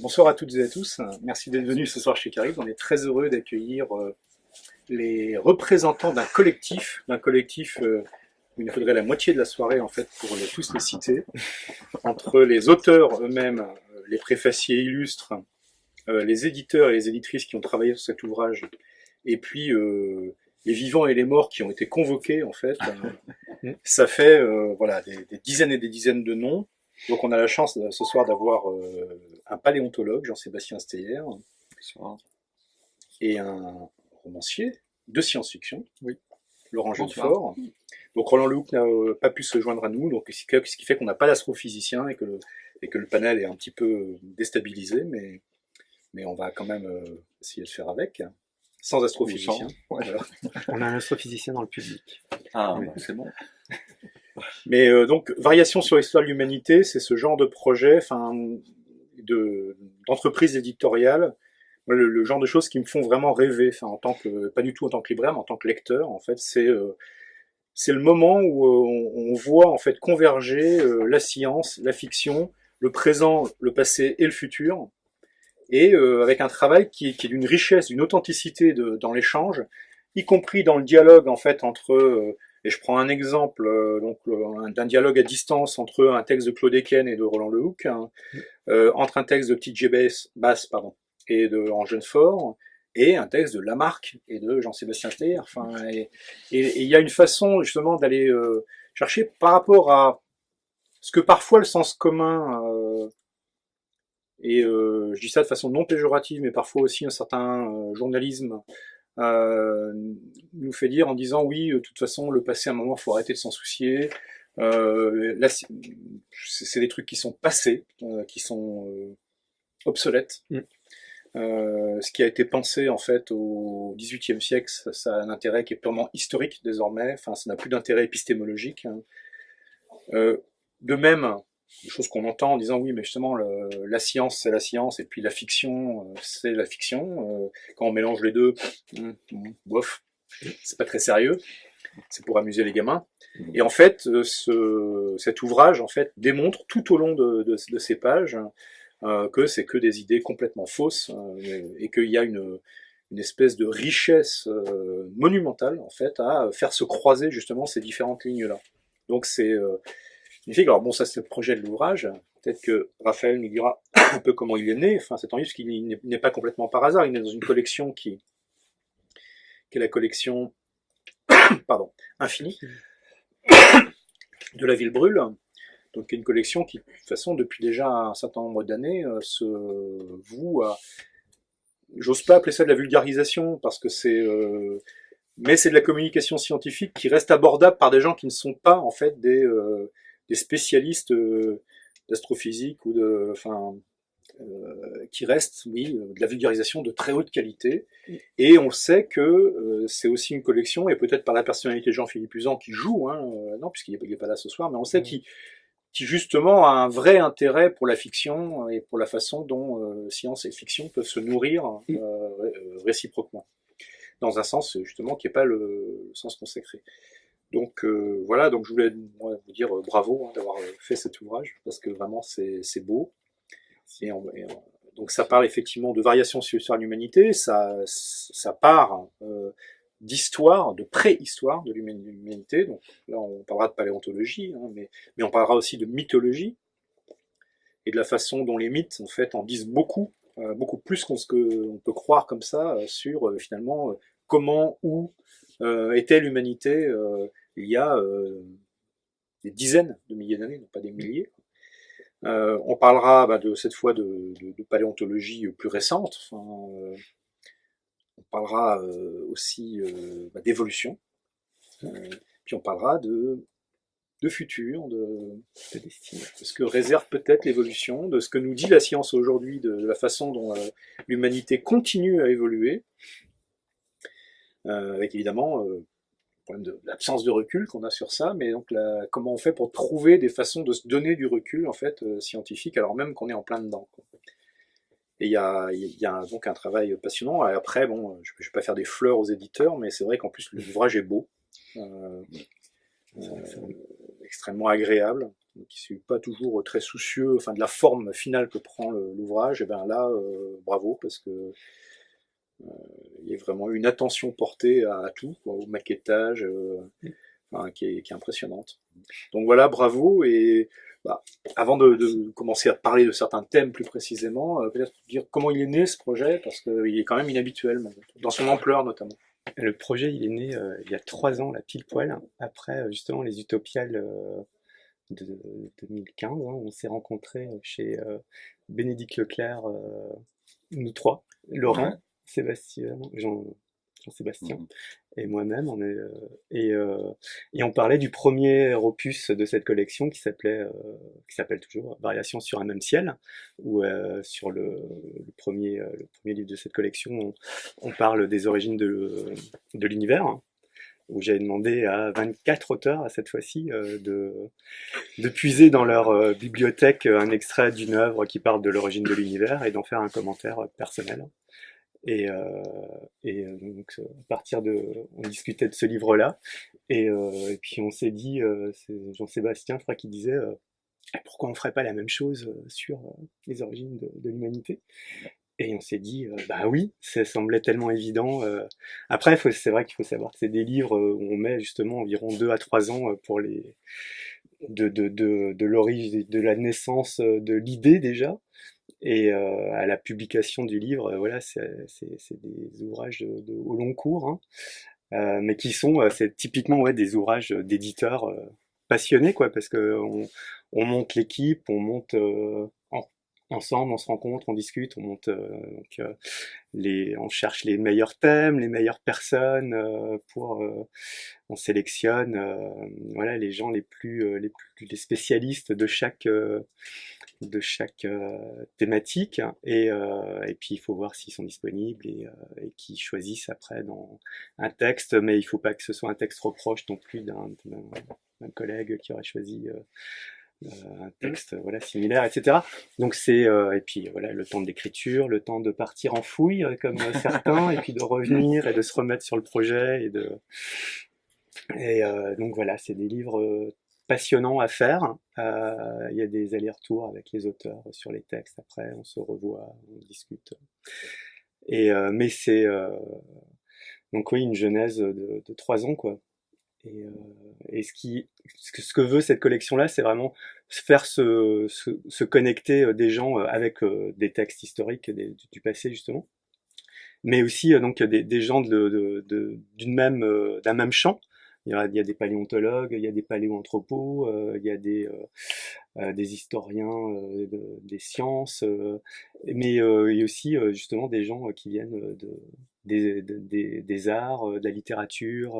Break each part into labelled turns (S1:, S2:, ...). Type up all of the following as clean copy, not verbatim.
S1: Bonsoir à toutes et à tous. Merci d'être venus ce soir chez Caribe. On est très heureux d'accueillir les représentants d'un collectif où il nous faudrait la moitié de la soirée en fait pour tous les citer. Entre les auteurs eux-mêmes, les préfaciers illustres, les éditeurs et les éditrices qui ont travaillé sur cet ouvrage, et puis les vivants et les morts qui ont été convoqués en fait. Ça fait voilà des dizaines et des dizaines de noms. Donc on a la chance ce soir d'avoir un paléontologue, Jean-Sébastien Steyer, et un romancier de science-fiction, oui, Laurent Jeunefort. Donc Roland Lehoucq n'a pas pu se joindre à nous, donc ce qui fait qu'on n'a pas d'astrophysicien et que le panel est un petit peu déstabilisé, mais on va quand même essayer de faire avec, sans astrophysicien.
S2: Ouais. Voilà. On a un astrophysicien dans le public.
S3: Ah, oui, c'est bon.
S1: Mais donc, Variations sur l'histoire de l'humanité, c'est ce genre de projet, d'entreprise éditoriale, le genre de choses qui me font vraiment rêver, pas du tout en tant que libraire, mais en tant que lecteur, en fait, c'est le moment où on voit en fait converger la science, la fiction, le présent, le passé et le futur, et avec un travail qui est d'une richesse, d'une authenticité dans l'échange, y compris dans le dialogue en fait entre et je prends un exemple d'un dialogue à distance entre un texte de Claude Eken et de Roland Lehoucq, entre un texte de TJ Bass et de Laurent Jeunefort, et un texte de Lamarck et de Jean-Sébastien Steyer. Et il y a une façon justement d'aller chercher par rapport à ce que parfois le sens commun, et je dis ça de façon non péjorative, mais parfois aussi un certain journalisme, nous fait dire en disant oui, de toute façon le passé à un moment il faut arrêter de s'en soucier, là c'est des trucs qui sont passés, qui sont obsolètes. Ce qui a été pensé en fait au XVIIIe siècle, ça a un intérêt qui est purement historique désormais, ça n'a plus d'intérêt épistémologique. De même, des choses qu'on entend en disant oui, mais justement la science c'est la science et puis la fiction c'est la fiction. Quand on mélange les deux, bof, c'est pas très sérieux. C'est pour amuser les gamins. Et en fait, cet ouvrage en fait démontre tout au long de ces pages que c'est que des idées complètement fausses et qu'il y a une espèce de richesse monumentale en fait à faire se croiser justement ces différentes lignes là. Donc c'est magnifique. Alors bon, ça c'est le projet de l'ouvrage. Peut-être que Raphaël nous dira un peu comment il est né. Cet envie, parce qu'il n'est pas complètement par hasard. Il est dans une collection qui est la collection Infinie de la Ville Brûle. Donc une collection qui, de toute façon, depuis déjà un certain nombre d'années, se voue à... J'ose pas appeler ça de la vulgarisation, parce que mais c'est de la communication scientifique qui reste abordable par des gens qui ne sont pas, en fait, des spécialistes d'astrophysique ou qui restent, oui, de la vulgarisation de très haute qualité. Et on sait que c'est aussi une collection, et peut-être par la personnalité de Jean-Philippe Uzan qui joue, non, puisqu'il n'est pas là ce soir, mais on sait qui justement a un vrai intérêt pour la fiction et pour la façon dont science et fiction peuvent se nourrir réciproquement, dans un sens justement qui n'est pas le sens consacré. Donc voilà, donc je voulais vous dire bravo d'avoir fait cet ouvrage, parce que vraiment c'est beau. Donc ça parle effectivement de variations sur l'histoire de l'humanité, ça part d'histoire, de préhistoire de l'humanité. Donc là on parlera de paléontologie, mais on parlera aussi de mythologie, et de la façon dont les mythes en fait en disent beaucoup plus qu'on peut croire comme ça sur finalement comment, où était l'humanité il y a des dizaines de milliers d'années, non pas des milliers. On parlera cette fois de paléontologie plus récente. On parlera aussi d'évolution. Puis on parlera de futur, de destinée, de ce que réserve peut-être l'évolution, de ce que nous dit la science aujourd'hui, de la façon dont l'humanité continue à évoluer, avec évidemment le problème de l'absence de recul qu'on a sur ça, mais donc comment on fait pour trouver des façons de se donner du recul en fait scientifique, alors même qu'on est en plein dedans, quoi. Et il y a donc un travail passionnant. Et après, bon, je vais pas faire des fleurs aux éditeurs, mais c'est vrai qu'en plus l'ouvrage est beau, avec extrêmement agréable, qui n'est pas toujours très soucieux, enfin de la forme finale que prend l'ouvrage. Et ben là, bravo, parce que il y a vraiment une attention portée à tout, quoi, au maquettage, enfin, qui est impressionnante. Donc voilà, bravo. Et bah, avant de commencer à parler de certains thèmes plus précisément, peut-être dire comment il est né ce projet, parce qu'il est quand même inhabituel, dans son ampleur notamment.
S2: Le projet, il est né il y a 3 ans, là, pile poil, après justement les Utopiales de 2015. Hein, on s'est rencontrés chez Bénédicte Leclerc, nous trois, Laurent,
S1: Ouais.
S2: Sébastien, Jean-Sébastien et moi-même. Et on parlait du premier opus de cette collection qui s'appelle toujours Variations sur un même ciel, où sur le premier livre de cette collection, on parle des origines de l'univers, hein, où j'avais demandé à 24 auteurs, à cette fois-ci, de puiser dans leur bibliothèque un extrait d'une œuvre qui parle de l'origine de l'univers et d'en faire un commentaire personnel. Et donc, on discutait de ce livre-là, et puis on s'est dit, c'est Jean-Sébastien, je crois, qui disait pourquoi on ferait pas la même chose sur les origines de l'humanité. Et on s'est dit, bah oui, ça semblait tellement évident. Après, c'est vrai qu'il faut savoir que c'est des livres où on met justement environ 2 à 3 ans pour de l'origine, de la naissance de l'idée déjà, et à la publication du livre. Voilà, c'est des ouvrages au long cours, hein, mais qui sont, c'est typiquement, ouais, des ouvrages d'éditeurs passionnés, quoi, parce que on monte l'équipe, on monte ensemble, on se rencontre, on discute, on monte, on cherche les meilleurs thèmes, les meilleures personnes, on sélectionne, voilà, les gens les spécialistes de chaque thématique, et puis il faut voir s'ils sont disponibles, et qu'ils choisissent après dans un texte, mais il faut pas que ce soit un texte trop proche non plus d'un collègue qui aurait choisi un texte, voilà, similaire, etc. Donc et puis voilà, le temps d'écriture, le temps de partir en fouille comme certains, et puis de revenir et de se remettre sur le projet, donc voilà, c'est des livres passionnants à faire. Il y a des allers-retours avec les auteurs sur les textes. Après, on se revoit, on discute. Mais c'est donc oui, une genèse de 3 ans, quoi. Et ce que veut cette collection-là, c'est vraiment faire se connecter des gens avec des textes historiques du passé, justement, mais aussi donc des gens d'un même champ. Il y a des paléontologues, il y a des paléoanthropos, il y a des historiens des sciences, mais il y a aussi justement des gens qui viennent des arts, de la littérature,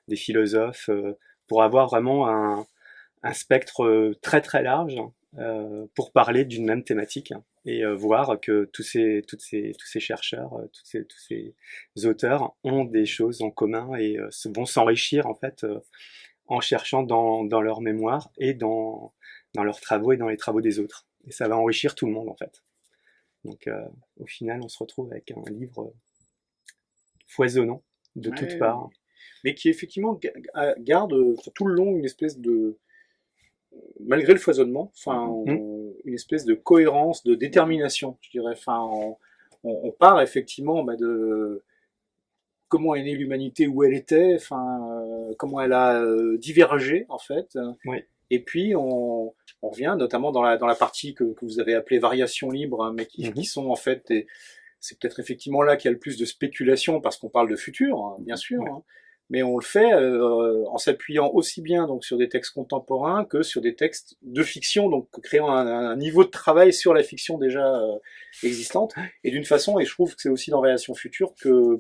S2: des philosophes, pour avoir vraiment un spectre très très large, pour parler d'une même thématique, hein, et voir que tous ces chercheurs, tous ces auteurs ont des choses en commun, et vont s'enrichir en fait en cherchant dans leur mémoire et dans leurs travaux et dans les travaux des autres. Et ça va enrichir tout le monde en fait. Donc au final, on se retrouve avec un livre foisonnant de toutes parts.
S1: Mais qui effectivement garde tout le long une espèce de, malgré le foisonnement, enfin, une espèce de cohérence, de détermination, je dirais. Enfin, on part effectivement de comment est née l'humanité, où elle était, enfin, comment elle a divergé en fait.
S2: Oui.
S1: Et puis on revient notamment dans la partie que vous avez appelée variation libre, hein, mais qui sont en fait c'est peut-être effectivement là qu'il y a le plus de spéculation, parce qu'on parle de futur, hein, bien sûr, hein, mais on le fait en s'appuyant aussi bien donc sur des textes contemporains que sur des textes de fiction, donc créant un niveau de travail sur la fiction déjà existante, et d'une façon, et je trouve que c'est aussi dans Variation future que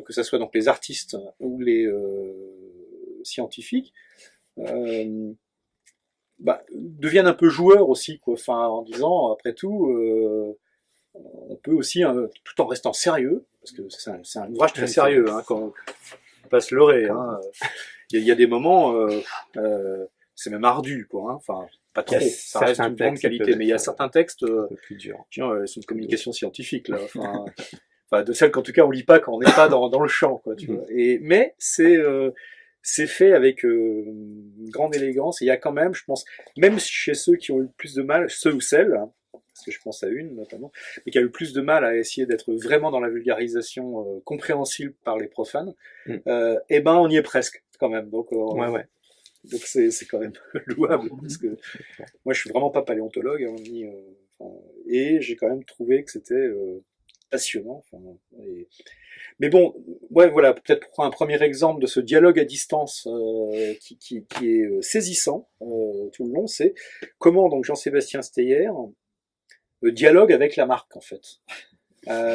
S1: ça soit donc les artistes ou les scientifiques, deviennent un peu joueurs aussi, quoi. Enfin, en disant, après tout, on peut aussi, tout en restant sérieux, parce que c'est un ouvrage très sérieux, hein, quand on pas se leurrer, hein. Il y a des moments, c'est même ardu, quoi, hein. Enfin, pas trop, ça reste une grande qualité, mais il y a certains textes,
S2: plus durs.
S1: Tiens, c'est une communication scientifique, là. Enfin, de celle qu'en tout cas on lit pas quand on n'est pas dans le champ, quoi, tu vois. Mais c'est c'est fait avec une grande élégance. Et il y a quand même, je pense, même chez ceux qui ont eu le plus de mal, ceux ou celles, hein, parce que je pense à une notamment, mais qui a eu le plus de mal à essayer d'être vraiment dans la vulgarisation compréhensible par les profanes, eh ben on y est presque quand même. Donc,
S2: Ouais.
S1: donc c'est quand même louable, parce que moi je suis vraiment pas paléontologue, hein, et j'ai quand même trouvé que c'était passionnant. Mais bon, ouais, voilà, peut-être pour un premier exemple de ce dialogue à distance qui est saisissant tout le long, c'est comment donc Jean-Sébastien Steyer dialogue avec la marque en fait.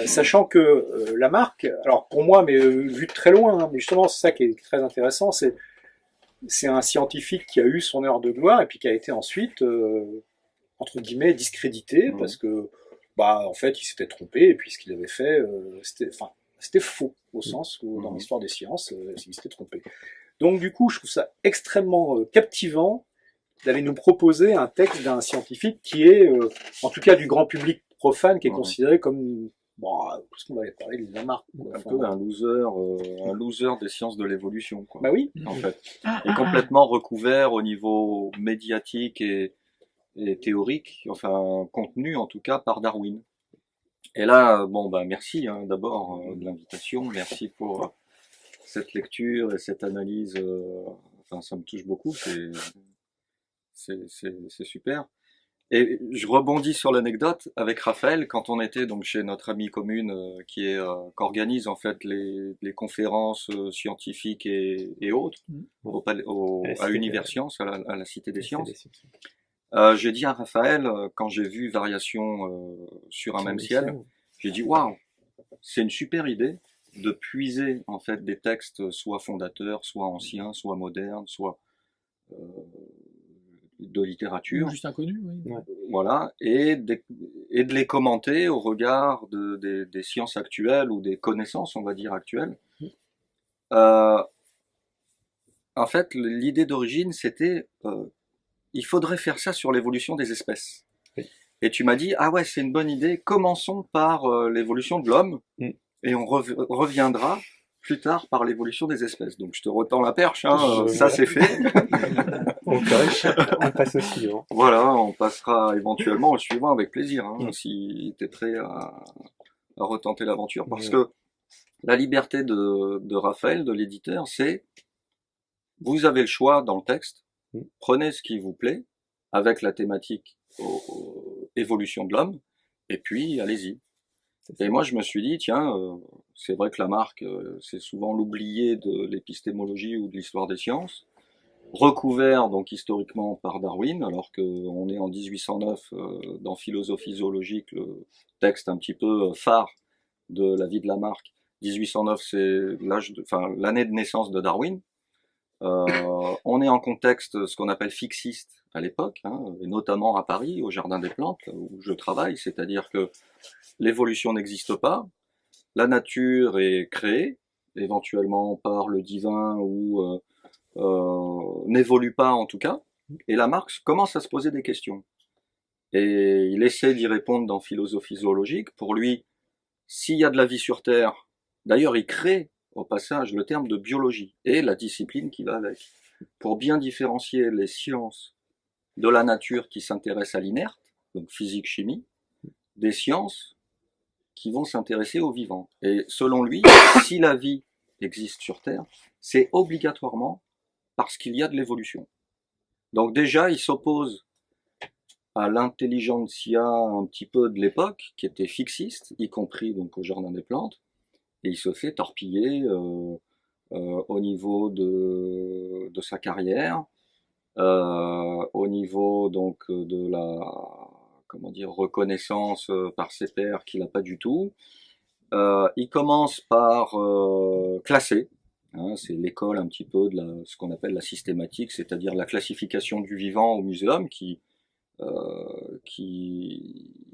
S1: Sachant que la marque, alors pour moi, mais vu de très loin, hein, mais justement c'est ça qui est très intéressant, c'est un scientifique qui a eu son heure de gloire et puis qui a été ensuite entre guillemets discrédité parce que bah en fait il s'était trompé et puis ce qu'il avait fait c'était faux au sens où dans l'histoire des sciences il s'était trompé. Donc du coup je trouve ça extrêmement captivant d'aller nous proposer un texte d'un scientifique qui est en tout cas du grand public profane qui est considéré comme bon, ce qu'on avait parlé de Lamarck.
S3: Un peu un loser des sciences de l'évolution, quoi.
S1: Bah oui.
S3: En fait. Et complètement recouvert au niveau médiatique et théorique, enfin contenu en tout cas par Darwin. Et là, bon bah merci hein, d'abord de l'invitation, merci pour cette lecture et cette analyse. Enfin ça me touche beaucoup, c'est super. Et je rebondis sur l'anecdote avec Raphaël quand on était donc chez notre amie commune qu'organise en fait les conférences scientifiques et autres à Universcience, à la Cité des Sciences. J'ai dit à Raphaël quand j'ai vu Variation sur un même ciel, j'ai dit waouh, c'est une super idée de puiser en fait des textes soit fondateurs, soit anciens, soit modernes, soit de littérature.
S4: Juste inconnu, oui.
S3: Voilà, et de les commenter au regard des sciences actuelles ou des connaissances, on va dire, actuelles. En fait, l'idée d'origine, c'était il faudrait faire ça sur l'évolution des espèces. Et tu m'as dit, ah ouais, c'est une bonne idée, commençons par l'évolution de l'homme, et on reviendra plus tard par l'évolution des espèces. Donc je te retends la perche, hein, ça c'est fait.
S2: On passe au suivant.
S3: Voilà, on passera éventuellement au suivant avec plaisir, hein, si tu es prêt à retenter l'aventure. Parce que la liberté de Raphaël, de l'éditeur, c'est vous avez le choix dans le texte, prenez ce qui vous plaît, avec la thématique évolution de l'homme, et puis allez-y. Et moi je me suis dit, tiens, c'est vrai que Lamarck, c'est souvent l'oublié de l'épistémologie ou de l'histoire des sciences, recouvert donc historiquement par Darwin, alors qu'on est en 1809 dans Philosophie zoologique, le texte un petit peu phare de la vie de Lamarck. 1809, c'est l'année de naissance de Darwin. On est en contexte ce qu'on appelle fixiste à l'époque, hein, et notamment à Paris, au Jardin des Plantes, où je travaille, c'est-à-dire que l'évolution n'existe pas, la nature est créée, éventuellement par le divin ou n'évolue pas en tout cas, et Lamarck commence à se poser des questions. Et il essaie d'y répondre dans Philosophie zoologique. Pour lui, s'il y a de la vie sur Terre, d'ailleurs il crée au passage le terme de biologie et la discipline qui va avec, pour bien différencier les sciences de la nature qui s'intéressent à l'inerte, donc physique, chimie, des sciences qui vont s'intéresser au vivant. Et selon lui, si la vie existe sur Terre, c'est obligatoirement parce qu'il y a de l'évolution. Donc déjà, il s'oppose à l'intelligentsia un petit peu de l'époque, qui était fixiste, y compris donc au Jardin des Plantes, et il se fait torpiller au niveau de sa carrière, au niveau donc de la reconnaissance par ses pairs qu'il n'a pas du tout. Il commence par classer. Hein, c'est l'école un petit peu de ce qu'on appelle la systématique, c'est-à-dire la classification du vivant au muséum qui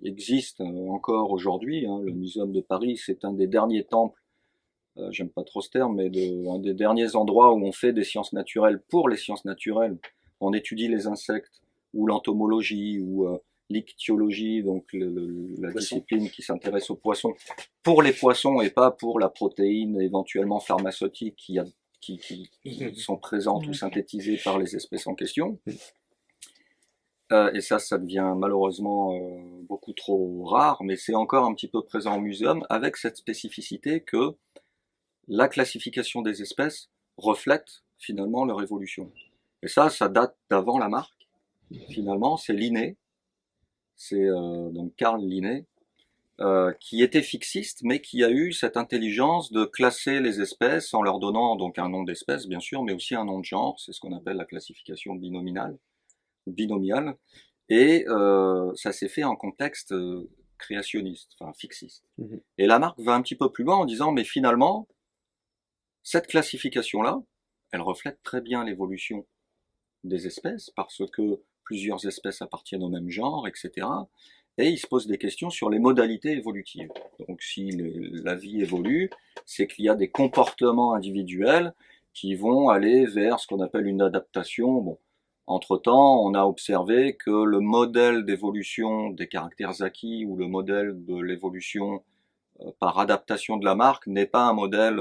S3: existe encore aujourd'hui. Hein. Le Muséum de Paris, c'est un des derniers temples, j'aime pas trop ce terme, mais un des derniers endroits où on fait des sciences naturelles pour les sciences naturelles. On étudie les insectes, ou l'entomologie, ou l'ichtyologie, donc la discipline qui s'intéresse aux poissons, pour les poissons et pas pour la protéine éventuellement pharmaceutique qui a qui sont présentes ou synthétisées par les espèces en question. Et ça devient malheureusement beaucoup trop rare, mais c'est encore un petit peu présent au muséum, avec cette spécificité que la classification des espèces reflète finalement leur évolution. Et ça date d'avant Lamarck. Finalement, c'est Linné, c'est donc Carl Linné, qui était fixiste, mais qui a eu cette intelligence de classer les espèces en leur donnant donc un nom d'espèce, bien sûr, mais aussi un nom de genre. C'est ce qu'on appelle la classification binomiale. Et ça s'est fait en contexte créationniste, enfin fixiste. Et Lamarck va un petit peu plus loin en disant, mais finalement, cette classification-là, elle reflète très bien l'évolution des espèces, parce que plusieurs espèces appartiennent au même genre, etc. Et il se pose des questions sur les modalités évolutives. Donc si la vie évolue, c'est qu'il y a des comportements individuels qui vont aller vers ce qu'on appelle une adaptation. Bon, entre-temps, on a observé que le modèle d'évolution des caractères acquis ou le modèle de l'évolution par adaptation de Lamarck n'est pas un modèle,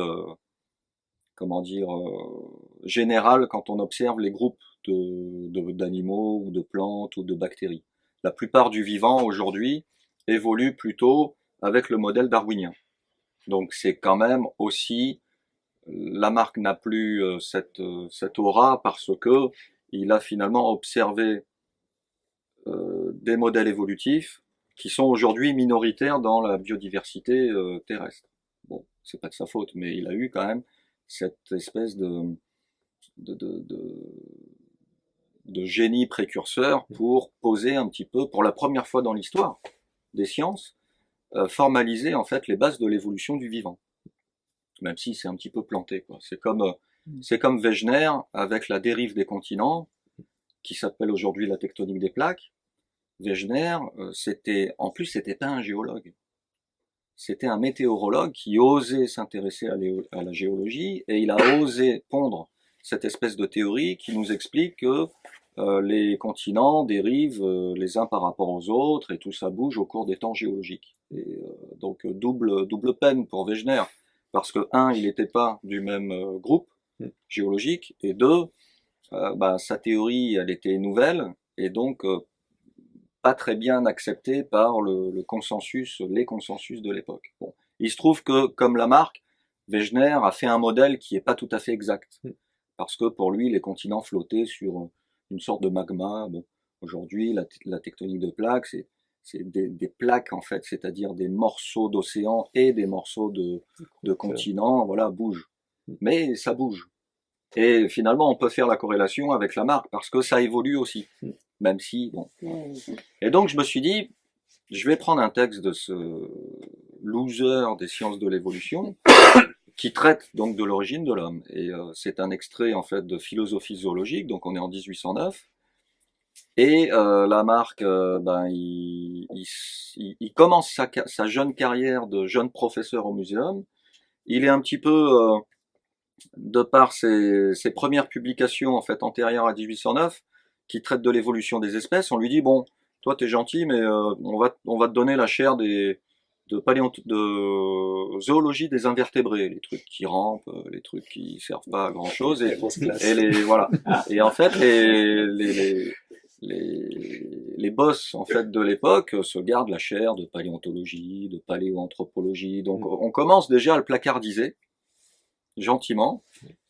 S3: général quand on observe les groupes d'animaux ou de plantes ou de bactéries. La plupart du vivant aujourd'hui évolue plutôt avec le modèle darwinien. Donc c'est quand même aussi, Lamarck n'a plus cette aura parce que il a finalement observé des modèles évolutifs qui sont aujourd'hui minoritaires dans la biodiversité terrestre. Bon, c'est pas de sa faute, mais il a eu quand même cette espèce de génie précurseur pour poser un petit peu, pour la première fois dans l'histoire des sciences, formaliser en fait les bases de l'évolution du vivant. Même si c'est un petit peu planté, quoi. C'est comme Wegener avec la dérive des continents, qui s'appelle aujourd'hui la tectonique des plaques. Wegener, c'était pas un géologue. C'était un météorologue qui osait s'intéresser à la géologie, et il a osé pondre cette espèce de théorie qui nous explique que les continents dérivent les uns par rapport aux autres, et tout ça bouge au cours des temps géologiques. Et donc double peine pour Wegener, parce que il n'était pas du même groupe géologique, et deux, sa théorie, elle était nouvelle, et donc pas très bien acceptée par les consensus de l'époque. Bon. Il se trouve que, comme Lamarck, Wegener a fait un modèle qui est pas tout à fait exact, parce que pour lui, les continents flottaient sur une sorte de magma. Bon, aujourd'hui, la tectonique de plaques, c'est des plaques en fait, c'est-à-dire des morceaux d'océan et des morceaux de continents, voilà, bougent. Mais ça bouge. Et finalement, on peut faire la corrélation avec Lamarck parce que ça évolue aussi, même si bon. Et donc, je me suis dit, je vais prendre un texte de ce loser des sciences de l'évolution qui traite donc de l'origine de l'homme. Et c'est un extrait en fait de philosophie zoologique, donc on est en 1809. Et Lamarck, il commence sa jeune carrière de jeune professeur au muséum. Il est un petit peu, de par ses premières publications en fait antérieures à 1809, qui traitent de l'évolution des espèces, on lui dit bon, toi t'es gentil, mais on va te donner la chaire de zoologie des invertébrés, les trucs qui rampent, les trucs qui servent pas à grand chose, et voilà. Et en fait les boss en fait de l'époque se gardent la chaire de paléontologie, de paléoanthropologie, donc on commence déjà à le placardiser gentiment.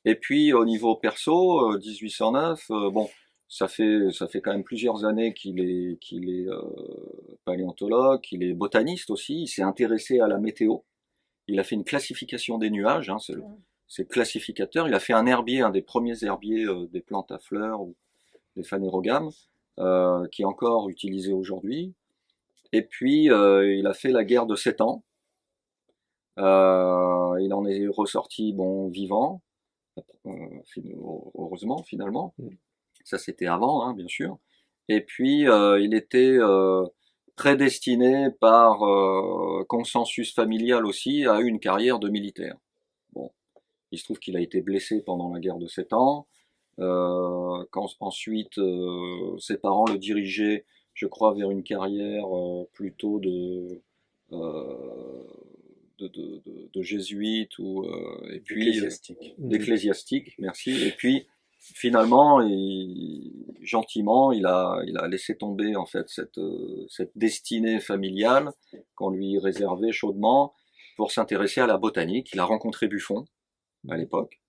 S3: Et puis au niveau perso, 1809, bon, ça fait quand même plusieurs années qu'il est paléontologue, qu'il est botaniste aussi. Il s'est intéressé à la météo. Il a fait une classification des nuages. Hein, c'est classificateur. Il a fait un herbier, un des premiers herbiers des plantes à fleurs ou des phanérogames, qui est encore utilisé aujourd'hui. Et puis il a fait la guerre de 7 ans. Il en est ressorti bon vivant, heureusement finalement. Ça c'était avant, hein, bien sûr. Et puis il était prédestiné par consensus familial aussi à une carrière de militaire. Bon, il se trouve qu'il a été blessé pendant la guerre de 7 ans. Ensuite ses parents le dirigeaient, je crois, vers une carrière plutôt de jésuites ou et puis
S1: Ecclésiastique.
S3: merci. Et puis finalement, gentiment, il a laissé tomber en fait cette destinée familiale qu'on lui réservait chaudement pour s'intéresser à la botanique. Il a rencontré Buffon à l'époque,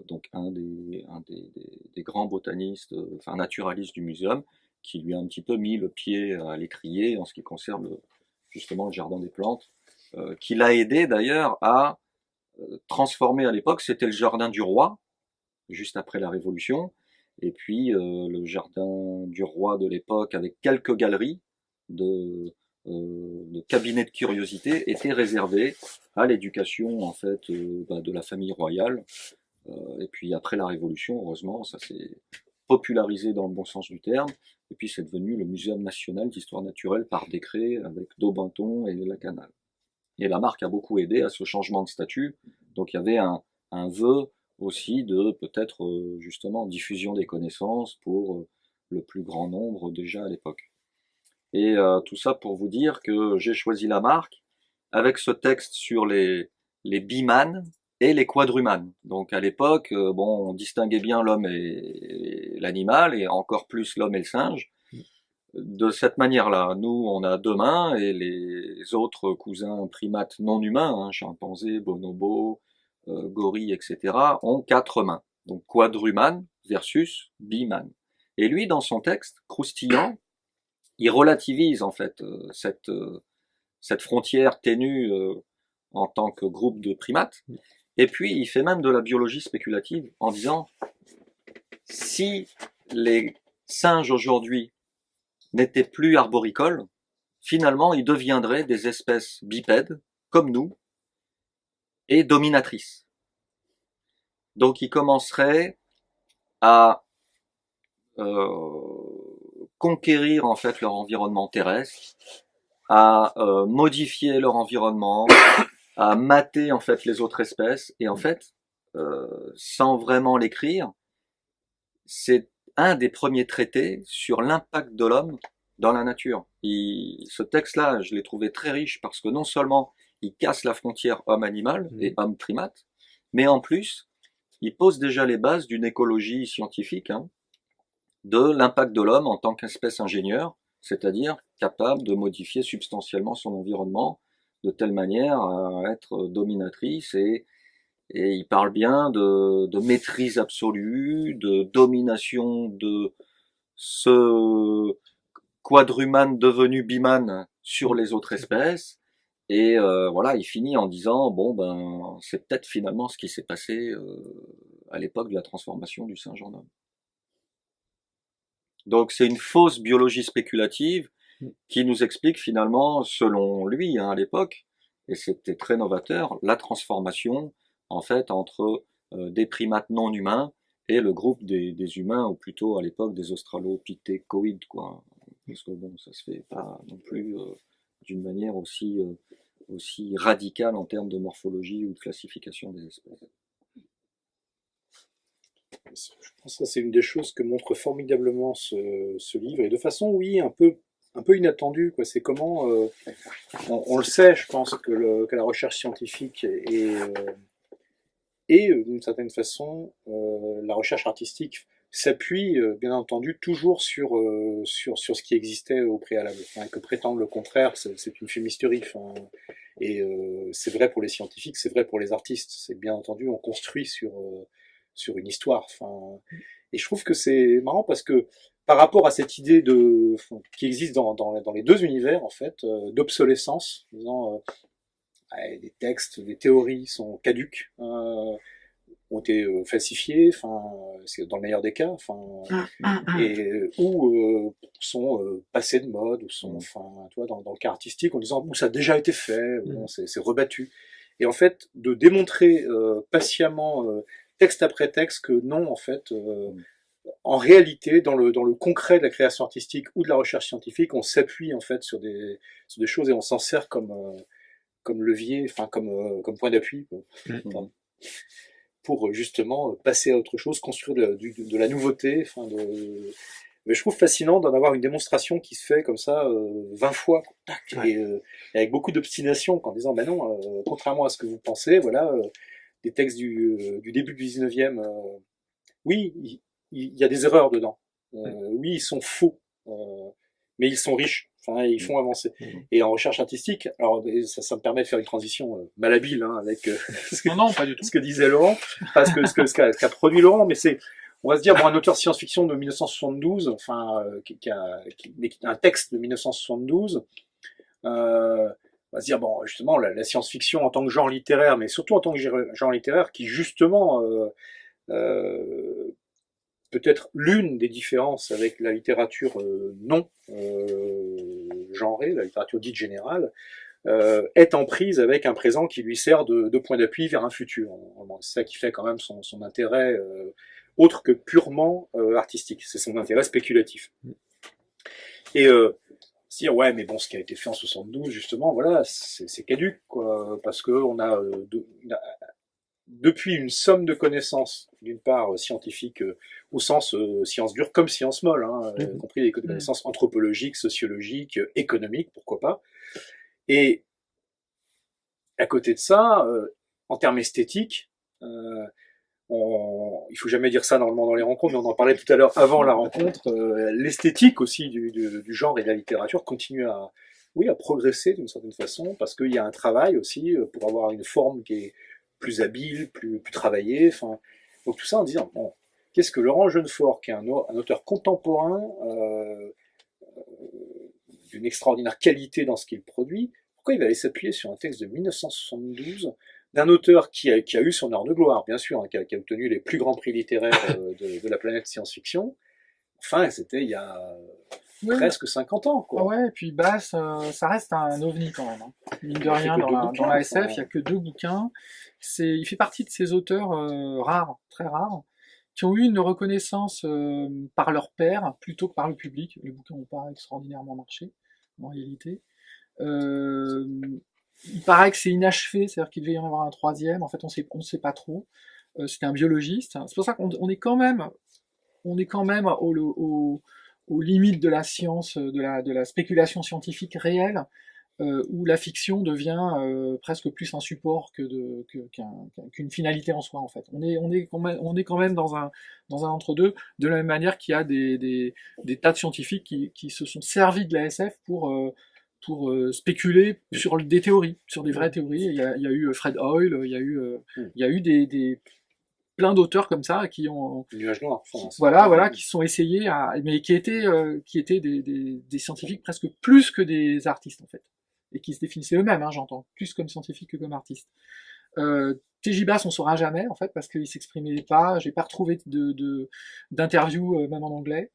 S3: donc un des grands botanistes, enfin naturalistes du muséum, qui lui a un petit peu mis le pied à l'étrier en ce qui concerne justement le jardin des plantes, qui l'a aidé d'ailleurs à transformer à l'époque, c'était le jardin du roi, juste après la Révolution, et puis le jardin du roi de l'époque, avec quelques galeries de cabinets de curiosité, était réservé à l'éducation en fait de la famille royale. Et puis après la Révolution, heureusement, ça s'est popularisé dans le bon sens du terme, et puis c'est devenu le Muséum national d'histoire naturelle par décret avec Daubenton et Lacanal. Et la marque a beaucoup aidé à ce changement de statut, donc il y avait un vœu aussi de peut-être justement diffusion des connaissances pour le plus grand nombre déjà à l'époque. Et tout ça pour vous dire que j'ai choisi la marque avec ce texte sur les bimanes et les quadrumanes. Donc à l'époque, bon, on distinguait bien l'homme et l'animal, et encore plus l'homme et le singe. De cette manière-là, nous, on a 2 mains, et les autres cousins primates non humains, hein, chimpanzés, bonobos, gorilles, etc., ont 4 mains. Donc quadrumane versus bimane. Et lui, dans son texte croustillant, il relativise en fait cette frontière ténue en tant que groupe de primates. Et puis il fait même de la biologie spéculative en disant si les singes aujourd'hui n'étaient plus arboricoles, finalement ils deviendraient des espèces bipèdes comme nous et dominatrices. Donc ils commenceraient à conquérir en fait leur environnement terrestre, à modifier leur environnement, à mater en fait les autres espèces, et en fait, sans vraiment l'écrire, c'est un des premiers traités sur l'impact de l'homme dans la nature. Ce texte-là, je l'ai trouvé très riche parce que non seulement il casse la frontière homme-animal et homme-primate, mais en plus, il pose déjà les bases d'une écologie scientifique, hein, de l'impact de l'homme en tant qu'espèce ingénieure, c'est-à-dire capable de modifier substantiellement son environnement de telle manière à être dominatrice, et il parle bien de maîtrise absolue, de domination de ce quadrumane devenu bimane sur les autres espèces. Et voilà, il finit en disant bon ben c'est peut-être finalement ce qui s'est passé à l'époque de la transformation du singe en homme. Donc c'est une fausse biologie spéculative qui nous explique finalement, selon lui hein, à l'époque, et c'était très novateur, la transformation en fait entre des primates non humains et le groupe des humains, ou plutôt à l'époque des australopithècoïdes, quoi. Parce que bon, ça se fait pas non plus d'une manière aussi radicale en termes de morphologie ou de classification des espèces.
S1: Je pense que c'est une des choses que montre formidablement ce livre, et de façon, oui, un peu inattendue, quoi. C'est comment, on le sait, je pense, que la recherche scientifique et d'une certaine façon, la recherche artistique s'appuie, bien entendu, toujours sur ce qui existait au préalable. Enfin, que prétendre le contraire, c'est une fumisterie. Enfin, et c'est vrai pour les scientifiques, c'est vrai pour les artistes. C'est bien entendu, on construit sur une histoire. Enfin, et je trouve que c'est marrant parce que par rapport à cette idée qui existe dans les 2 univers, en fait, d'obsolescence, disant des textes, des théories sont caduques, ont été falsifiés, enfin, c'est dans le meilleur des cas, enfin, ou sont passés de mode, ou sont, enfin, tu vois, dans le cas artistique, en disant, ça a déjà été fait, bon, c'est rebattu. Et en fait, de démontrer patiemment, texte après texte, que non, en fait, en réalité, dans le concret de la création artistique ou de la recherche scientifique, on s'appuie en fait sur des choses, et on s'en sert comme levier, enfin comme point d'appui, pour justement passer à autre chose, construire de la nouveauté, enfin Mais je trouve fascinant d'en avoir une démonstration qui se fait comme ça 20 fois, tac,
S2: Ouais.
S1: et avec beaucoup d'obstination, en disant, ben non, contrairement à ce que vous pensez, voilà, des textes du début du 19e, oui, il y a des erreurs dedans. Oui, ils sont faux, mais ils sont riches. Enfin, ils font avancer. Et en recherche artistique, alors ça me permet de faire une transition malhabile hein, avec
S4: Non, pas du tout.
S1: ce que disait Laurent, parce que ce qu'a produit Laurent, mais c'est, on va se dire, bon, un auteur science-fiction de 1972, enfin, mais qui a un texte de 1972, on va se dire, bon, justement, la science-fiction en tant que genre littéraire, mais surtout en tant que genre littéraire, qui justement peut-être l'une des différences avec la littérature non genrée, la littérature dite générale, est en prise avec un présent qui lui sert de point d'appui vers un futur. C'est ça qui fait quand même son intérêt autre que purement artistique. C'est son intérêt spéculatif. Et se dire, ouais, mais bon, ce qui a été fait en 72, justement, voilà, c'est caduc, quoi, parce que on a depuis une somme de connaissances, d'une part scientifiques au sens sciences dures comme sciences molles, hein, y compris des connaissances anthropologiques, sociologiques, économiques, pourquoi pas. Et à côté de ça, en termes esthétiques, il faut jamais dire ça normalement dans les rencontres, mais on en parlait tout à l'heure avant la rencontre, l'esthétique aussi du genre et de la littérature continue à, oui, à progresser d'une certaine façon, parce qu'il y a un travail aussi pour avoir une forme qui est plus habile, plus travaillée. Enfin, donc tout ça en disant, bon, qu'est-ce que Laurent Jeunefort, qui est un auteur contemporain d'une extraordinaire qualité dans ce qu'il produit, pourquoi il va aller s'appuyer sur un texte de 1972 d'un auteur qui a eu son heure de gloire, bien sûr, hein, qui a obtenu les plus grands prix littéraires de la planète science-fiction. Enfin, c'était il y a presque 50 ans, quoi.
S4: Ouais, et puis Bass, ça reste un ovni quand même. Hein. Mine de rien, dans la SF, il y a que 2 bouquins. Il fait partie de ces auteurs rares, très rares, qui ont eu une reconnaissance par leur pairs plutôt que par le public. Les bouquins n'ont pas extraordinairement marché, en réalité. Il paraît que c'est inachevé, c'est-à-dire qu'il devait y en avoir un troisième. En fait, on sait pas trop. C'était un biologiste. C'est pour ça qu'on est quand même, aux limites de la science, de la spéculation scientifique réelle, où la fiction devient presque plus un support qu'une finalité en soi en fait. On est quand même dans un entre-deux, de la même manière qu'il y a des tas de scientifiques qui se sont servis de la SF pour spéculer sur des théories, sur des vraies théories. Il y a eu Fred Hoyle, il y a eu plein d'auteurs comme ça qui ont
S1: Nuage noir,
S4: voilà qui sont essayés mais qui étaient des scientifiques presque plus que des artistes en fait, et qui se définissaient eux-mêmes, hein, j'entends, plus comme scientifiques que comme artistes. T.J. Bass, on saura jamais en fait parce qu'il s'exprimait pas. J'ai pas retrouvé d'interview même en anglais.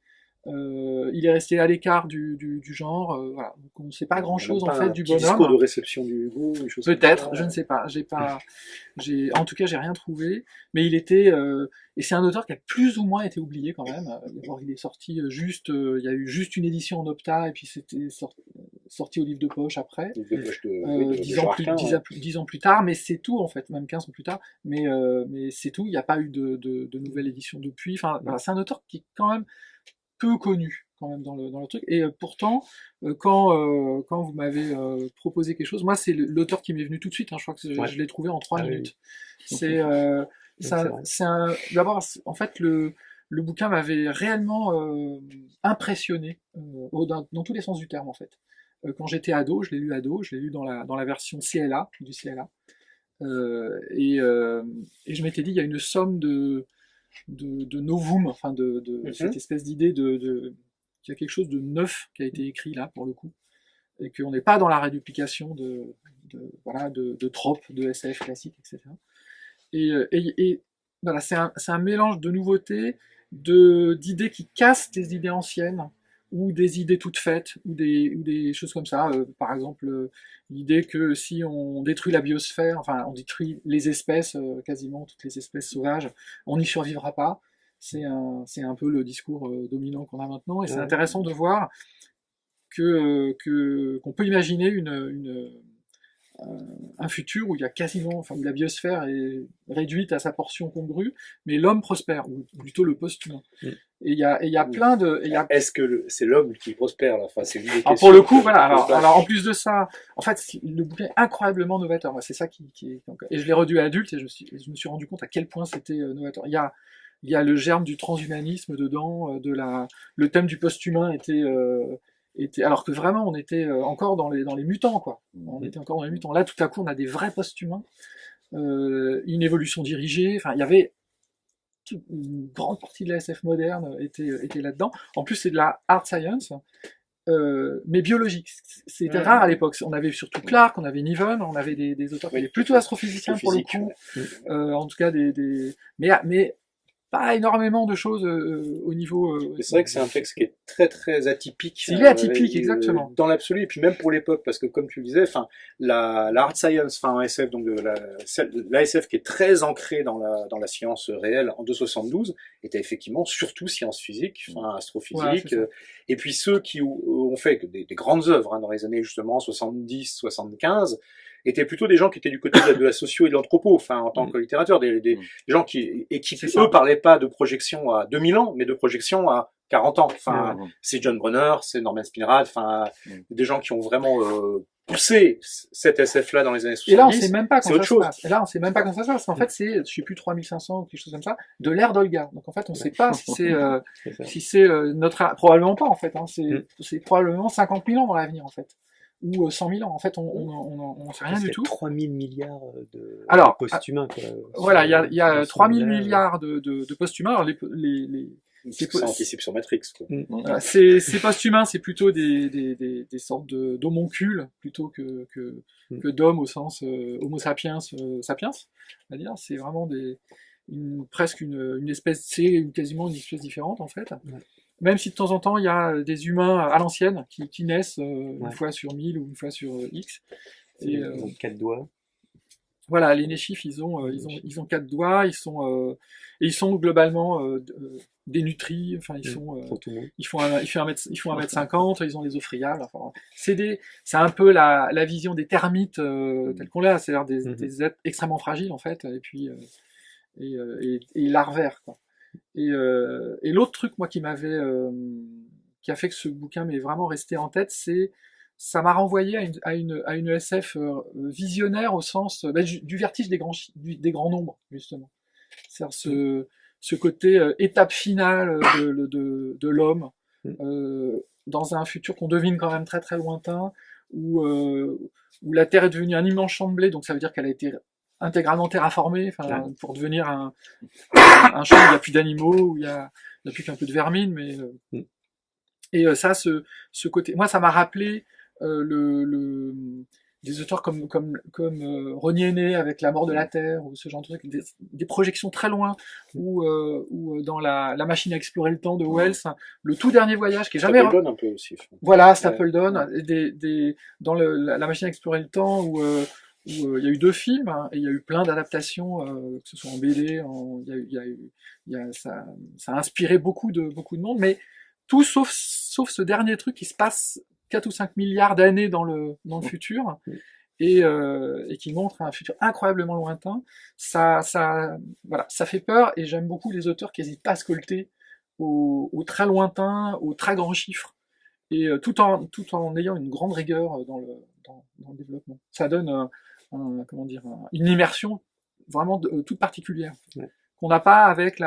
S4: Il est resté à l'écart du genre, voilà. Donc on ne sait pas grand chose en fait du bonhomme.
S1: Discours de réception du Hugo,
S4: peut-être, je ne sais pas. En tout cas, j'ai rien trouvé. Mais il était, et c'est un auteur qui a plus ou moins été oublié quand même. D'abord, il est sorti juste, il y a eu juste une édition en Opta et puis c'était sorti au livre de poche après. 10 ans plus tard, mais c'est tout en fait, même 15 ans plus tard. Mais c'est tout. Il n'y a pas eu de nouvelle édition depuis. Enfin, voilà, c'est un auteur qui est quand même peu connu quand même dans le truc, et pourtant quand vous m'avez proposé quelque chose, moi c'est l'auteur qui m'est venu tout de suite, hein, je crois que je l'ai trouvé en 3 minutes. Oui. D'abord en fait le bouquin m'avait réellement impressionné dans tous les sens du terme en fait. Quand j'étais ado, je l'ai lu dans la version CLA du CLA, et je m'étais dit il y a une somme de novum, enfin cette espèce d'idée qu'il y a quelque chose de neuf qui a été écrit là pour le coup, et qu'on n'est pas dans la réduplication de tropes de SF classique, etc. Et voilà, c'est un mélange de nouveautés, d'idées qui cassent des idées anciennes, ou des idées toutes faites, ou des choses comme ça. Par exemple, l'idée que si on détruit la biosphère, enfin on détruit les espèces, quasiment toutes les espèces sauvages, on n'y survivra pas. C'est un peu le discours dominant qu'on a maintenant, et c'est intéressant de voir qu'on peut imaginer un futur où il y a quasiment, enfin, où la biosphère est réduite à sa portion congrue, mais l'homme prospère, ou plutôt le post-humain. Et il y a plein de,
S1: Est-ce que c'est l'homme qui prospère là? Enfin, c'est une des
S4: alors
S1: questions
S4: pour le coup,
S1: que-
S4: voilà.
S1: que-
S4: Alors en plus de ça, en fait, le bouquin est incroyablement novateur. Moi, c'est ça qui est. Et je l'ai redu à adulte et je me suis rendu compte à quel point c'était novateur. Il y a le germe du transhumanisme dedans, le thème du post-humain était, alors que vraiment on était encore dans les mutants, quoi. On était encore dans les mutants. Là, tout à coup, on a des vrais post-humains, une évolution dirigée. Enfin, il y avait une grande partie de la SF moderne était là-dedans. En plus, c'est de la hard science, mais biologique. C'était rare à l'époque. On avait surtout Clarke, on avait Niven, on avait des auteurs qui étaient plutôt astrophysiciens pour le coup. En tout cas, mais pas énormément de choses au niveau.
S1: C'est vrai que c'est un texte qui est très très atypique.
S4: Il est atypique, exactement.
S1: Dans l'absolu, et puis même pour l'époque, parce que comme tu le disais, enfin, la hard science, enfin en SF, donc la SF qui est très ancrée dans la science réelle en 272, était effectivement surtout science physique, enfin astrophysique,
S4: Voilà,
S1: et puis ceux qui ont fait des grandes œuvres dans les années justement 70, 75, étaient plutôt des gens qui étaient du côté de la socio et de l'anthropo, enfin en tant que littérateur, des gens qui eux parlaient pas de projection à 2000 ans, mais de projection à 40 ans. Enfin, c'est John Brunner, c'est Norman Spinrad, enfin des gens qui ont vraiment poussé cette SF-là dans les années 70.
S4: Et là, on sait même pas quand
S1: ça se passe.
S4: Et là, on sait même pas quand ça se passe. En fait, c'est, je sais plus, 3500 ou quelque chose comme ça, de l'ère d'Olga. Donc, en fait, on sait pas si c'est notre, probablement pas, en fait, hein. C'est probablement 50 000 ans dans l'avenir, en fait. Ou 100 000 ans. En fait, on sait rien du tout.
S2: 3 000 milliards de post-humains, quoi.
S4: Voilà, il y a 3 000 milliards de post-humains. Alors,
S1: c'est ça anticipe sur Matrix, quoi.
S4: Voilà, ces post-humains, c'est plutôt des sortes d'homoncules plutôt que d'hommes au sens Homo sapiens sapiens, on va dire. C'est vraiment presque une espèce, c'est quasiment une espèce différente en fait. Même si de temps en temps il y a des humains à l'ancienne qui naissent une fois sur 1000 ou une fois sur X.
S2: Et ils ont 4 doigts.
S4: Voilà, les Néchifs, ils ont 4 doigts, ils sont globalement dénutris, enfin ils font 1m50, ils ont les os friables, enfin, c'est un peu la vision des termites tels qu'on l'a, c'est-à-dire des êtres extrêmement fragiles en fait, et puis et larvaires, quoi. Et l'autre truc moi qui a fait que ce bouquin m'est vraiment resté en tête, ça m'a renvoyé à une SF visionnaire au sens du vertige des grands nombres, justement. C'est-à-dire ce côté étape finale de l'homme dans un futur qu'on devine quand même très très lointain, où la Terre est devenue un immense champ de blé, donc ça veut dire qu'elle a été intégralement terraformée, pour devenir un champ où il n'y a plus d'animaux, où il y a plus qu'un peu de vermine, mais et ça, ce côté, moi, ça m'a rappelé des auteurs comme René Aîné avec La mort de la Terre, ou ce genre de truc, des projections très loin, ou dans la machine à explorer le temps de Wells, le tout dernier voyage qui est jamais.
S1: Stapledon un peu aussi.
S4: Voilà, Stapledon, dans la machine à explorer le temps où il y a eu 2 films, et il y a eu plein d'adaptations, que ce soit en BD, ça a inspiré beaucoup de monde, mais tout sauf ce dernier truc qui se passe 4 ou 5 milliards d'années dans le futur, et qui montre un futur incroyablement lointain. Ça fait peur, et j'aime beaucoup les auteurs qui n'hésitent pas à se colter au très lointain, aux très grands chiffres, et tout en ayant une grande rigueur dans le développement. Ça donne une immersion vraiment toute particulière, qu'on n'a pas avec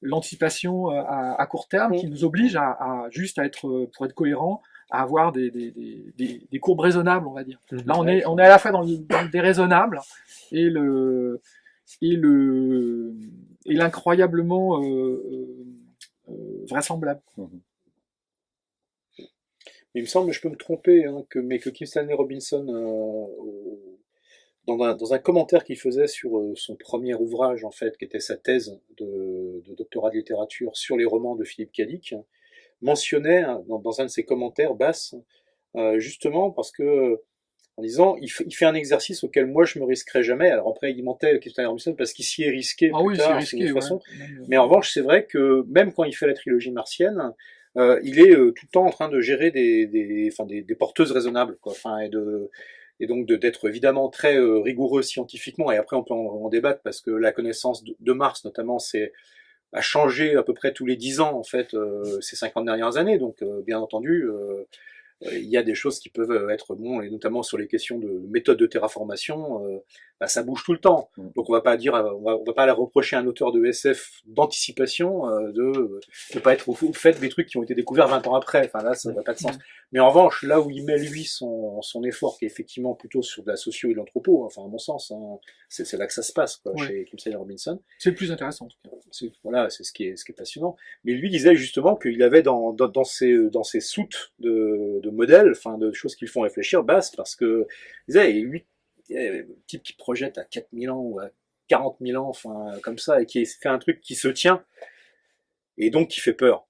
S4: l'anticipation à court terme, qui nous oblige à juste pour être cohérent, à avoir des courbes raisonnables, on va dire. Là, on est à la fois dans le déraisonnable et l'incroyablement vraisemblable.
S1: Il me semble, je peux me tromper, que Kim Stanley Robinson, dans un commentaire qu'il faisait sur son premier ouvrage, en fait, qui était sa thèse de doctorat de littérature sur les romans de Philippe K. Dick, mentionnait dans un de ses commentaires basses, justement parce que, en disant, il fait un exercice auquel moi je me risquerais jamais. Alors après, il mentait Kim Stanley Robinson parce qu'il s'y est risqué plus tard, de toute façon. Mais en revanche, c'est vrai que même quand il fait la trilogie martienne, il est tout le temps en train de gérer des porteuses raisonnables, quoi. Enfin, et donc d'être évidemment très rigoureux scientifiquement. Et après, on peut en débattre parce que la connaissance de Mars, notamment, a changé à peu près tous les 10 ans, en fait, ces 50 dernières années. Donc, bien entendu, il y a des choses qui peuvent être bon, et notamment sur les questions de méthode de terraformation, bah, ça bouge tout le temps. Donc on va pas dire, on va pas la reprocher à un auteur de SF d'anticipation de ne pas être au fait des trucs qui ont été découverts 20 ans après. Enfin là, ça n'a pas de sens. Mais en revanche, là où il met lui son effort, qui est effectivement plutôt sur de la socio et de l'anthropo, enfin à mon sens, hein, c'est là que ça se passe, quoi, chez Kim Stanley Robinson.
S4: C'est le plus intéressant en tout cas.
S1: Voilà, c'est ce qui est passionnant. Mais lui disait justement qu'il avait dans ses soutes de modèles, enfin de choses qui le font réfléchir, basse, parce que il disait, lui, il y a un type qui projette à 4000 ans ou à 40 000 ans, enfin comme ça, et qui fait un truc qui se tient, et donc qui fait peur.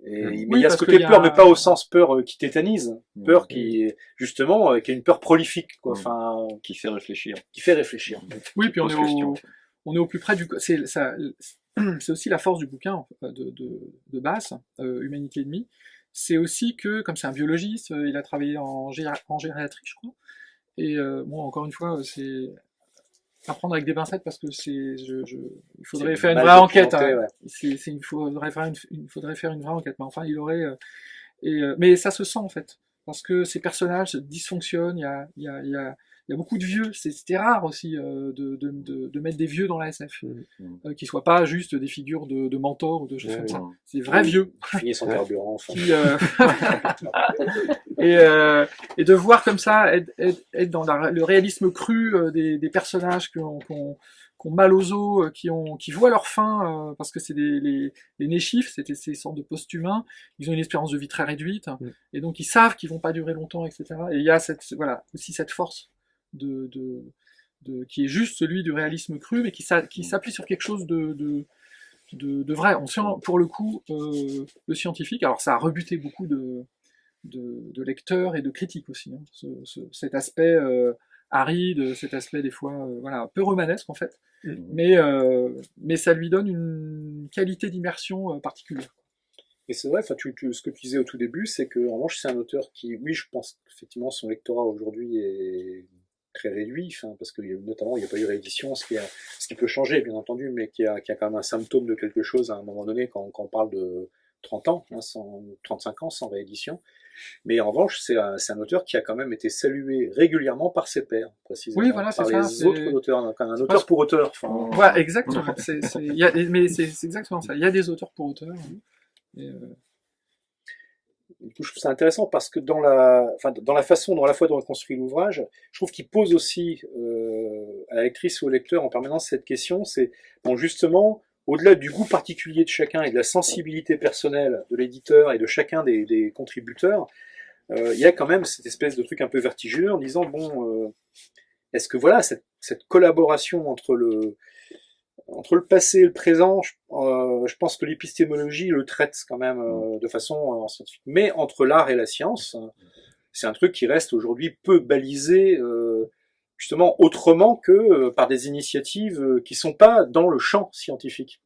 S1: Mais il y a ce côté peur, mais pas au sens peur qui tétanise, peur qui justement qui est une peur prolifique, quoi. Enfin,
S3: qui fait réfléchir.
S1: Qui fait réfléchir.
S4: Oui, puis on est au plus près du. C'est aussi la force du bouquin de Bass, Humanité et Demie. C'est aussi que, comme c'est un biologiste, il a travaillé en gériatrie, je crois. Et bon, encore une fois, c'est à prendre avec des pincettes parce que il faudrait faire une vraie enquête. Hein. Ouais. Il faudrait faire une vraie enquête. Mais enfin, il aurait. Mais ça se sent en fait, parce que ces personnages dysfonctionnent. Il y a beaucoup de vieux. C'était rare aussi de mettre des vieux dans la SF, qui soient pas juste des figures de mentors ou de choses comme ça. C'est des vrais vieux.
S1: Qui son carburant. Enfin.
S4: Et de voir comme ça être dans le réalisme cru des personnages qui ont mal aux os, qui voient leur fin, parce que c'est les Néchifs, c'était ces sortes de post-humains, ils ont une espérance de vie très réduite, et donc ils savent qu'ils vont pas durer longtemps, etc. Et il y a aussi cette force qui est juste celui du réalisme cru, mais qui s'appuie sur quelque chose de vrai. On sent pour le coup le scientifique. Alors ça a rebuté beaucoup de lecteurs et de critiques aussi. Hein. Cet aspect aride, cet aspect des fois un peu romanesque en fait. Mais ça lui donne une qualité d'immersion particulière.
S1: Et c'est vrai, ce que tu disais au tout début, c'est que en revanche c'est un auteur qui, oui, je pense qu'effectivement son lectorat aujourd'hui est très réduit, parce que notamment il n'y a pas eu réédition, ce qui peut changer bien entendu, mais qui a quand même un symptôme de quelque chose à un moment donné quand on parle de 30 ans, 35 ans sans réédition. Mais en revanche, c'est un auteur qui a quand même été salué régulièrement par ses pairs, précisément.
S4: Oui, voilà, c'est ça.
S1: Par les autres auteurs, donc un auteur pour auteur.
S4: Ouais, exactement. Mais c'est exactement ça. Il y a des auteurs pour auteurs.
S1: Du coup, je trouve ça intéressant parce que dans la façon dont à la fois dont on construit l'ouvrage, je trouve qu'il pose aussi à la lectrice ou au lecteur en permanence cette question, c'est bon, justement, au-delà du goût particulier de chacun et de la sensibilité personnelle de l'éditeur et de chacun des contributeurs, il y a quand même cette espèce de truc un peu vertigineux en disant, bon, est-ce que voilà, cette collaboration entre le passé et le présent, je pense que l'épistémologie le traite quand même de façon scientifique. Mais entre l'art et la science, c'est un truc qui reste aujourd'hui peu balisé, justement autrement que par des initiatives qui sont pas dans le champ scientifique.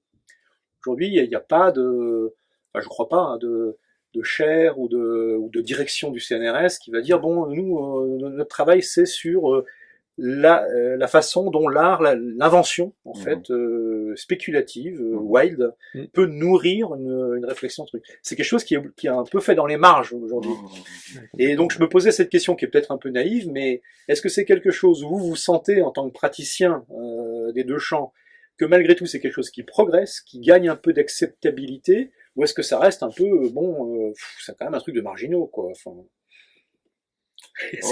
S1: Aujourd'hui, il n'y a pas je crois pas, hein, de chaire ou de direction du CNRS qui va dire bon, nous, notre travail c'est sur la façon dont l'art, l'invention en fait spéculative, wild, peut nourrir une réflexion truc. C'est quelque chose qui est un peu fait dans les marges aujourd'hui. Et donc je me posais cette question qui est peut-être un peu naïve, mais est-ce que c'est quelque chose où vous vous sentez en tant que praticien des deux champs que malgré tout c'est quelque chose qui progresse, qui gagne un peu d'acceptabilité, ou est-ce que ça reste un peu c'est quand même un truc de marginaux quoi. Enfin,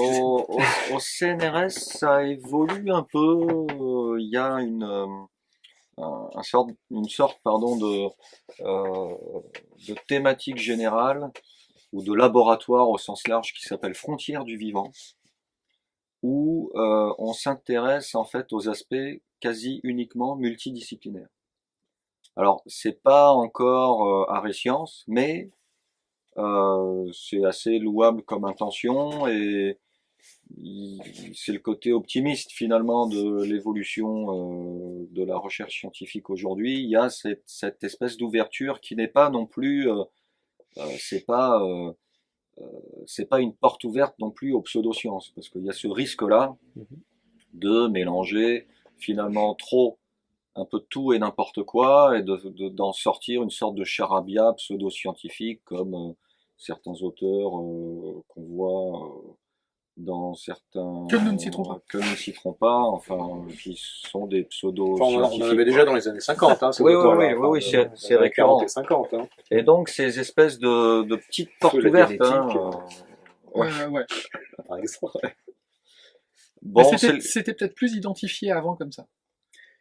S3: au CNRS, ça évolue un peu. Il y a une sorte de thématique générale ou de laboratoire au sens large qui s'appelle Frontières du vivant, où on s'intéresse en fait aux aspects quasi uniquement multidisciplinaires. Alors, c'est pas encore arrêt science, mais c'est assez louable comme intention et c'est le côté optimiste finalement de l'évolution de la recherche scientifique aujourd'hui. Il y a cette espèce d'ouverture qui n'est pas non plus c'est pas une porte ouverte non plus aux pseudosciences, parce qu'il y a ce risque-là de mélanger finalement trop un peu de tout et n'importe quoi, et d'en sortir une sorte de charabia pseudo-scientifique, comme certains auteurs qu'on voit dans certains...
S4: Que nous ne citerons pas.
S3: Que nous ne citerons pas, enfin, qui sont des
S1: Enfin,
S3: pseudo-scientifiques.
S1: on en avait déjà dans les années 50, hein, ces
S3: Oui,
S1: auteurs-là.
S3: oui, c'est
S1: Dans les 40
S3: récurrent.
S1: et 50, hein.
S3: Et donc, ces espèces de petites portes
S1: la
S3: ouvertes,
S1: génétique,
S3: hein,
S4: Ouais.
S1: par exemple.
S3: bon,
S4: Mais
S3: c'est...
S4: c'était peut-être plus identifié avant comme ça.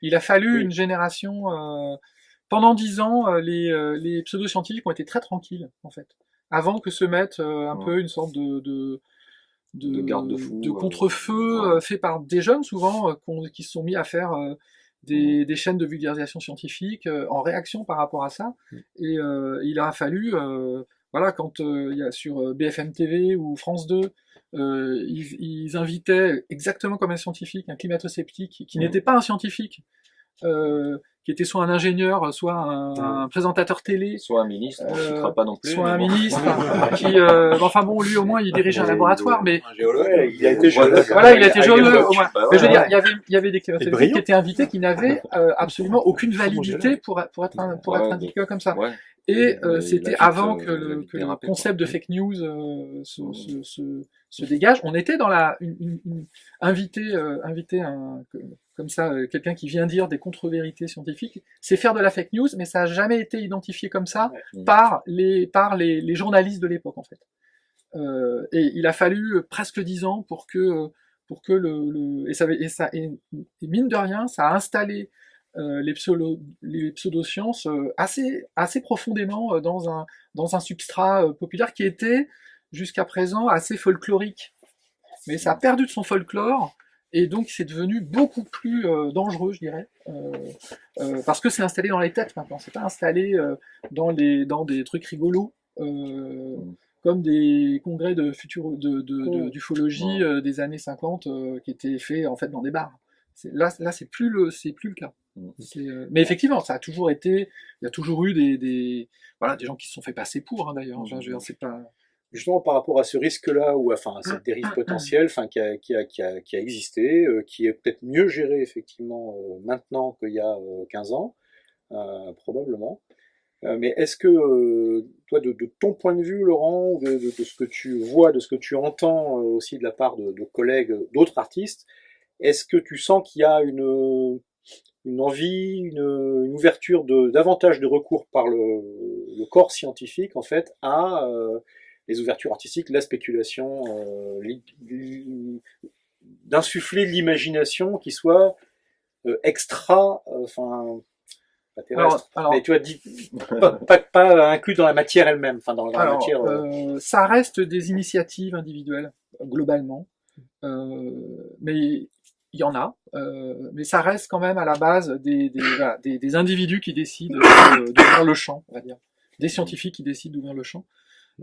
S4: Il a fallu
S1: Oui.
S4: une génération. Pendant 10 ans, les pseudo-scientifiques ont été très tranquilles, en fait, avant que se mette un peu une sorte
S3: De garde-fou,
S4: de contre-feu fait par des jeunes souvent qui se sont mis à faire des chaînes de vulgarisation scientifique en réaction par rapport à ça. Et il a fallu, voilà, quand il y a sur BFM TV ou France 2, ils invitaient exactement comme un scientifique, un climato-sceptique qui n'était pas un scientifique, qui était soit un ingénieur, soit un présentateur télé,
S3: soit un ministre, on ne citera pas non plus.
S4: soit un
S3: mais bon.
S4: ministre, qui, enfin bon, lui au moins il dirigeait un laboratoire, mais
S1: Un géologue, il a été géologue.
S4: voilà, il a été géologue au moins.
S3: Bah
S4: Mais je veux
S3: ouais,
S4: dire, il y avait des climato-sceptiques
S2: brillant.
S4: qui étaient invités, qui n'avaient absolument aucune validité pour être indiqués comme ça.
S3: Ouais.
S4: Et
S3: Mais
S4: c'était
S3: il a
S4: avant
S3: vite,
S4: que le
S3: vite dérapé,
S4: concept
S3: quoi.
S4: de fake news se dégage. On était dans inviter comme ça quelqu'un qui vient dire des contre-vérités scientifiques, c'est faire de la fake news, mais ça a jamais été identifié comme ça par les journalistes de l'époque en fait. Et il a fallu presque 10 ans pour que et mine de rien, ça a installé les pseudosciences assez profondément dans un substrat populaire qui était jusqu'à présent assez folklorique. Mais ça a perdu de son folklore et donc c'est devenu beaucoup plus dangereux, je dirais, parce que c'est installé dans les têtes maintenant. C'est pas installé dans des trucs rigolos. Comme des congrès d'ufologie des années 50 qui étaient faits en fait dans des bars. Là c'est plus le cas. Mais effectivement, ça a toujours été, il y a toujours eu des gens qui se sont fait passer pour, hein, d'ailleurs. Je veux dire, c'est pas.
S1: Justement, par rapport à ce risque-là, ou enfin, à cette dérive potentielle, enfin, qui a existé, qui est peut-être mieux gérée, effectivement, maintenant qu'il y a 15 ans, probablement. Mais est-ce que, toi, de ton point de vue, Laurent, ou de ce que tu vois, de ce que tu entends aussi de la part de collègues, d'autres artistes, est-ce que tu sens qu'il y a une envie, une ouverture davantage de recours par le corps scientifique, en fait, à les ouvertures artistiques, la spéculation, d'insuffler de l'imagination qui soit extra, enfin, pas terrestre,
S4: alors,
S1: mais tu as dit pas inclus dans la matière elle-même, enfin dans la matière.
S4: Ça reste des initiatives individuelles globalement, mais il y en a, mais ça reste quand même à la base des individus qui décident d'ouvrir le champ, on va dire, des scientifiques qui décident d'ouvrir le champ.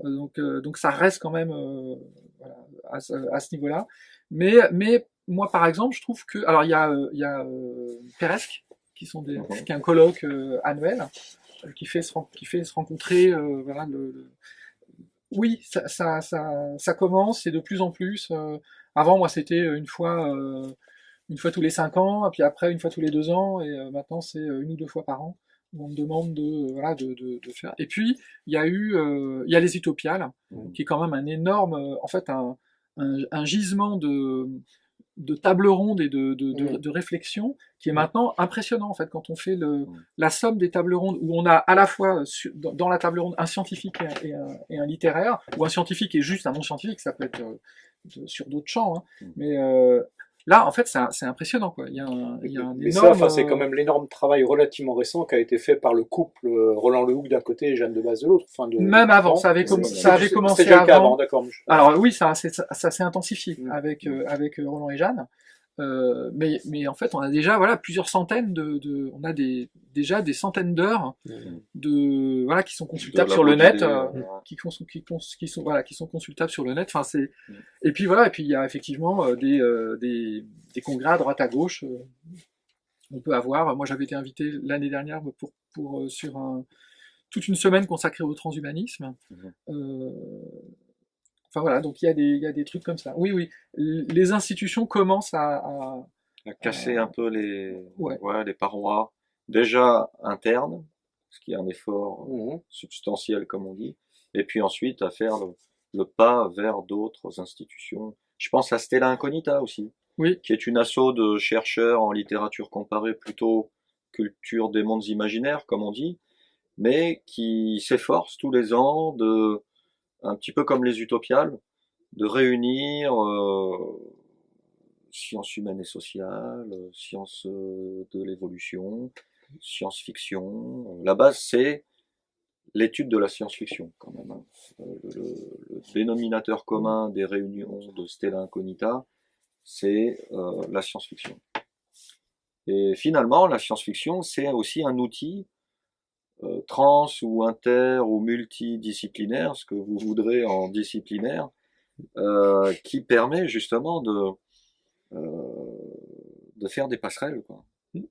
S4: Donc ça reste quand même voilà, à ce niveau-là. Mais moi par exemple, je trouve que alors il y a Peresque qui est un colloque annuel qui fait se rencontrer voilà oui ça commence et de plus en plus. Avant moi c'était une fois tous les 5 ans, et puis après une fois tous les 2 ans, et maintenant c'est une ou deux fois par an. On me demande de faire. Et puis il y a les Utopiales, qui est quand même un énorme, en fait un gisement de tables rondes et de réflexion qui est maintenant impressionnant en fait quand on fait la somme des tables rondes où on a à la fois dans la table ronde un scientifique et un littéraire, ou un scientifique et juste un non scientifique, ça peut être sur d'autres champs, hein. Mais là, en fait, c'est impressionnant, quoi. Il y a un
S1: mais
S4: énorme.
S1: Ça, c'est quand même l'énorme travail relativement récent qui a été fait par le couple Roland Lehoucq d'un côté et Jeanne de Baz de l'autre.
S4: Même avant, ça avait commencé
S1: déjà le cas
S4: avant.
S1: D'accord.
S4: Alors oui, ça s'est intensifié avec Roland et Jeanne. Mais en fait, on a déjà plusieurs centaines on a déjà des centaines d'heures qui sont consultables sur le net, qui sont consultables sur le net. Enfin et puis il y a effectivement des congrès à droite à gauche. On peut avoir. Moi, j'avais été invité l'année dernière pour sur toute une semaine consacrée au transhumanisme.
S3: Mhm.
S4: Enfin voilà, donc il y a des trucs comme ça. Oui, oui, les institutions commencent
S3: À casser un peu
S4: ouais.
S3: les parois, déjà internes, ce qui est un effort
S1: Mhm.
S3: substantiel, comme on dit, et puis ensuite à faire le pas vers d'autres institutions. Je pense à Stella Incognita aussi,
S4: Oui,
S3: qui est une asso de chercheurs en littérature comparée, plutôt culture des mondes imaginaires, comme on dit, mais qui s'efforce tous les ans de, un petit peu comme les utopiales, de réunir sciences humaines et sociales, sciences de l'évolution, science-fiction. La base, c'est l'étude de la science-fiction, quand même, hein. Le dénominateur commun des réunions de Stella Incognita, c'est la science-fiction. Et finalement, la science-fiction, c'est aussi un outil trans ou inter ou multidisciplinaire, ce que vous voudrez en disciplinaire, qui permet justement de faire des passerelles, quoi, en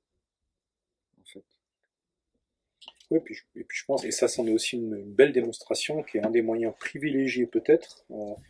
S3: fait.
S1: Oui, et puis je pense, et ça c'en est aussi une belle démonstration, qui est un des moyens privilégiés peut-être,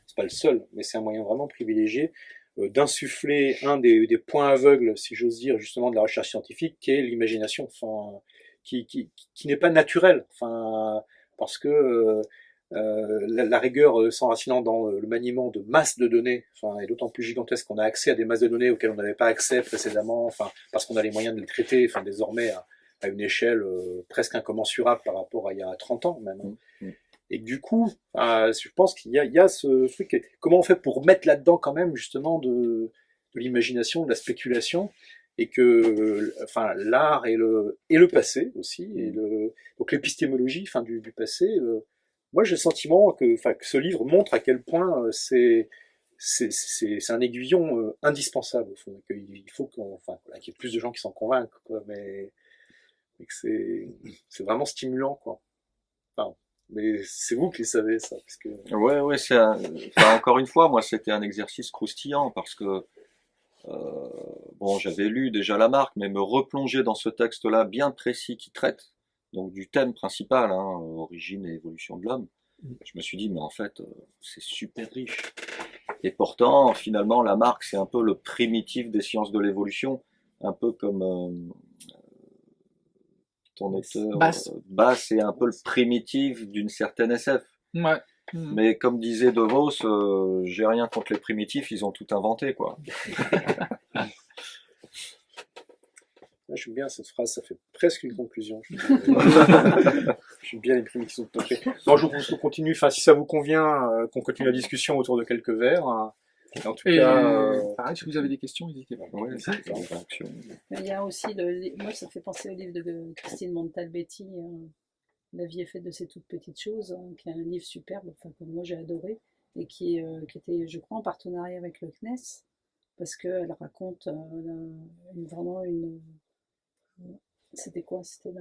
S1: c'est pas le seul, mais c'est un moyen vraiment privilégié, d'insuffler un des points aveugles, si j'ose dire, justement de la recherche scientifique, qui est l'imagination, enfin, qui n'est pas naturelle, enfin, parce que la rigueur s'enracinant dans le maniement de masses de données, enfin, est d'autant plus gigantesque qu'on a accès à des masses de données auxquelles on n'avait pas accès précédemment, enfin, parce qu'on a les moyens de les traiter, enfin, désormais à une échelle presque incommensurable par rapport à il y a 30 ans même.
S3: Mm.
S1: Et que du coup, je pense qu'il y a ce truc, comment on fait pour mettre là-dedans quand même justement de l'imagination, de la spéculation, et que enfin, l'art et le passé aussi, et donc l'épistémologie enfin, du passé, moi j'ai le sentiment enfin, que ce livre montre à quel point c'est un aiguillon indispensable. Il faut enfin, voilà, qu'il y ait plus de gens qui s'en convainquent, quoi, mais que c'est vraiment stimulant, quoi. Enfin, mais c'est vous qui le savez, ça, parce que...
S3: Ouais, ouais, enfin, encore une fois, moi, c'était un exercice croustillant parce que, bon, j'avais lu déjà Lamarck, mais me replonger dans ce texte-là bien précis qui traite donc du thème principal, hein, origine et évolution de l'homme, je me suis dit, mais en fait, c'est super riche. Et pourtant, finalement, Lamarck, c'est un peu le primitif des sciences de l'évolution, un peu comme ton auteur Bass est un peu le primitif d'une certaine SF.
S4: ouais.
S3: Mais comme disait De Vos, j'ai rien contre les primitifs, ils ont tout inventé, quoi.
S1: J'aime bien cette phrase, ça fait presque une conclusion. J'aime bien les primitifs qui sont touchés. Non, je vous propose qu'on continue, enfin, si ça vous convient, qu'on continue la discussion autour de quelques verres. Hein. En tout cas,
S4: pareil, si vous avez des questions, n'hésitez pas.
S3: Ouais, c'est des réactions.
S5: Il y a aussi moi ça me fait penser au livre de Christine Montalbetti, La vie est faite de ces toutes petites choses, hein, qui est un livre superbe, enfin que moi j'ai adoré, et qui était, je crois, en partenariat avec le CNES, parce qu'elle raconte vraiment une... C'était quoi? C'était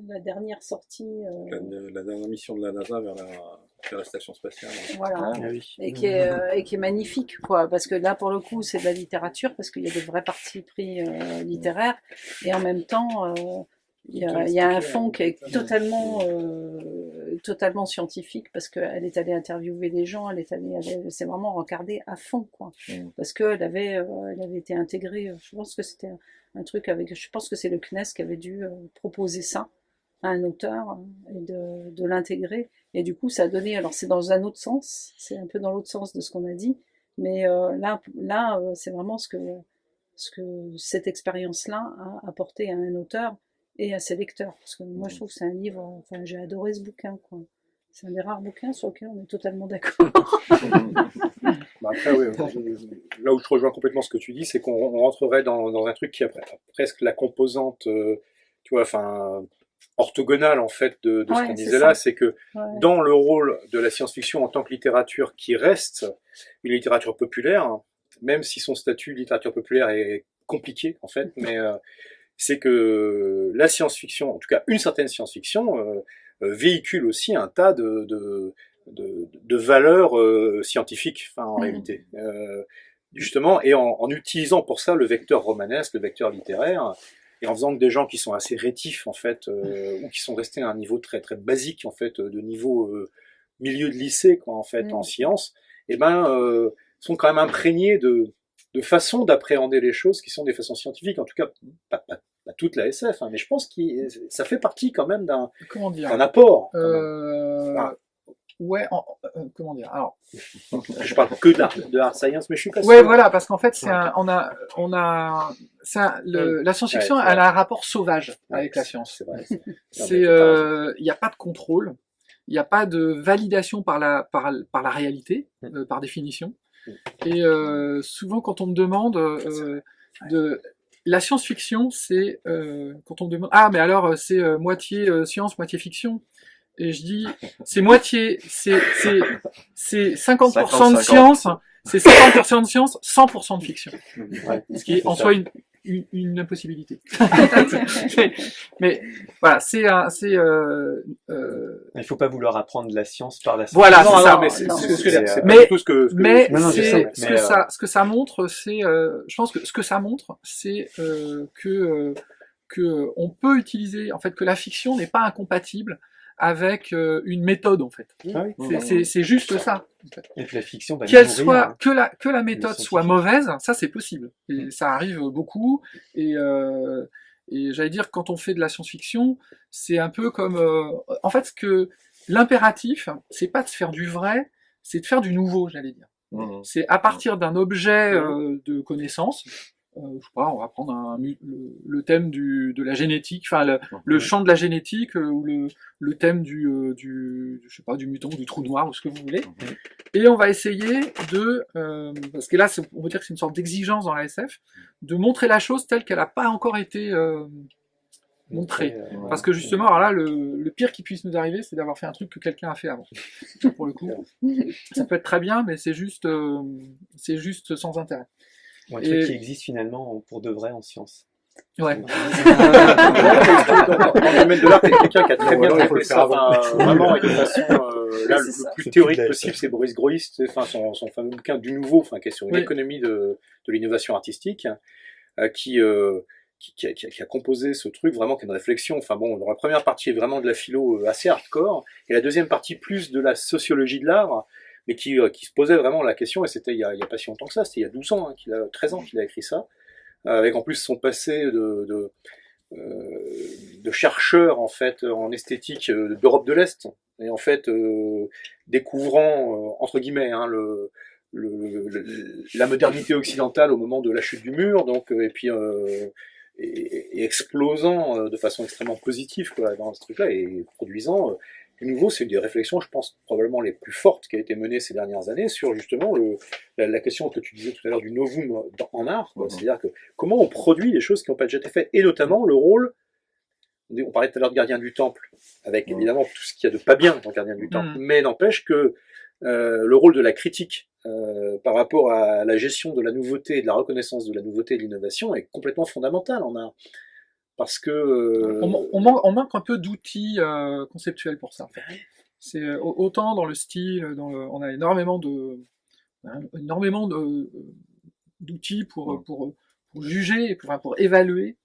S5: la dernière sortie...
S6: La dernière mission de la NASA vers la station spatiale.
S5: Voilà.
S2: Ah oui.
S5: Et qui est magnifique, quoi, parce que là, pour le coup, c'est de la littérature, parce qu'il y a des vrais partis pris littéraires, et en même temps, il y a un fond qui est totalement scientifique, parce qu'elle est allée interviewer les gens, elle s'est vraiment rencardée à fond, quoi, parce qu'elle avait été intégrée, je pense que c'était un truc je pense que c'est le CNES qui avait dû proposer ça à un auteur, et de l'intégrer. Et du coup, ça a donné, alors c'est dans un autre sens, c'est un peu dans l'autre sens de ce qu'on a dit, mais là c'est vraiment ce que cette expérience-là a apporté à un auteur et à ses lecteurs. Parce que moi, je trouve que c'est un livre, enfin, j'ai adoré ce bouquin, quoi. C'est un des rares bouquins sur lesquels on est totalement d'accord.
S1: Bah après, oui, là où je rejoins complètement ce que tu dis, c'est qu'on rentrerait dans un truc qui a presque la composante, tu vois, enfin, orthogonale en fait de ce qu'on disait là, c'est que dans le rôle de la science-fiction en tant que littérature qui reste une littérature populaire, même si son statut de littérature populaire est compliqué en fait, mais c'est que la science-fiction, en tout cas une certaine science-fiction, véhicule aussi un tas de valeurs scientifiques, enfin, en réalité. Justement, et en utilisant pour ça le vecteur romanesque, le vecteur littéraire, et en faisant que des gens qui sont assez rétifs en fait, ou qui sont restés à un niveau très très basique en fait, de niveau milieu de lycée quoi en fait en sciences, et sont quand même imprégnés de façons d'appréhender les choses qui sont des façons scientifiques, en tout cas pas toute la SF, hein, mais je pense que ça fait partie quand même
S4: Comment dire?
S1: d'un apport. Quand même. Voilà.
S4: Ouais, comment dire? Alors,
S1: Je parle que de hard science, mais je suis pas sûr.
S4: ouais, voilà, parce qu'en fait, la science-fiction,
S1: Ouais,
S4: elle a un rapport sauvage
S1: Ouais,
S4: avec la science.
S1: C'est vrai.
S4: Il n'y a pas de contrôle, il n'y a pas de validation par la réalité, par définition. Et souvent, quand on me demande la science-fiction, c'est quand on me demande mais alors c'est moitié science, moitié fiction. Et je dis c'est moitié, c'est 50% de science, c'est 50% de science, 100% de fiction. Ce qui est en soi une impossibilité. mais voilà,
S2: Il faut pas vouloir apprendre la science par la science.
S4: Voilà,
S1: Non,
S4: c'est ça.
S1: mais c'est pas
S4: Mais-
S1: du tout ce que
S4: Mais
S2: Non, non, je sais,
S4: ce
S2: mais,
S4: que ça, ce que ça montre, c'est, je pense que ce que ça montre, c'est que on peut utiliser, en fait, que la fiction n'est pas incompatible avec une méthode, en fait.
S2: Ah oui.
S4: C'est juste ça. En fait.
S2: Et puis la fiction va
S4: Qu'elle
S2: nourrir,
S4: soit que la méthode
S2: scientifique.
S4: soit mauvaise, ça c'est possible. Et ça arrive beaucoup. Et j'allais dire, quand on fait de la science-fiction, c'est un peu comme, en fait, l'impératif, c'est pas de faire du vrai, c'est de faire du nouveau, j'allais dire. C'est à partir d'un objet de connaissance. Je sais pas, on va prendre le thème de la génétique, enfin le champ de la génétique ou le thème je sais pas, du mutant, du trou noir ou ce que vous voulez. Et on va essayer parce que là, on peut dire que c'est une sorte d'exigence dans la SF, de montrer la chose telle qu'elle n'a pas encore été montrée. Parce que justement, alors là, le pire qui puisse nous arriver, c'est d'avoir fait un truc que quelqu'un a fait avant. Pour le coup, ça peut être très bien, mais c'est juste sans intérêt.
S2: Un truc qui existe finalement pour de vrai en science.
S4: Ouais.
S1: dans le domaine de l'art, il y a quelqu'un qui a très bien
S6: faut le
S1: fait
S6: faire
S1: ça,
S6: avant.
S1: vraiment, et de façon, là,
S5: C'est ça.
S1: le plus
S2: C'est
S1: théorique
S2: tout de la
S1: possible, c'est Boris Groys, son fameux bouquin du nouveau, qui est sur une
S4: Oui.
S1: économie de l'innovation artistique, qui a composé ce truc vraiment qui est une réflexion. Dans la première partie est vraiment de la philo assez hardcore, et la deuxième partie plus de la sociologie de l'art, mais qui se posait vraiment la question, et c'était il y a pas si longtemps que ça, c'était il y a 12 ans, 13 ans qu'il a écrit ça, avec en plus son passé de chercheur en fait en esthétique d'Europe de l'Est, et en fait découvrant entre guillemets la modernité occidentale au moment de la chute du mur, donc et puis et explosant de façon extrêmement positive quoi, dans ce truc-là, et produisant de nouveau, c'est une des réflexions, je pense, probablement les plus fortes qui a été menée ces dernières années sur justement la question que tu disais tout à l'heure du novum en art, quoi. C'est-à-dire que comment on produit les choses qui n'ont pas déjà été faites, et notamment le rôle, on parlait tout à l'heure de Gardien du Temple, avec évidemment tout ce qu'il y a de pas bien dans Gardien du Temple, mais n'empêche que le rôle de la critique par rapport à la gestion de la nouveauté, de la reconnaissance de la nouveauté et de l'innovation est complètement fondamental en art. Parce que
S4: on manque un peu d'outils conceptuels pour ça. En fait. C'est autant dans le style, on a énormément d'outils pour juger, pour évaluer.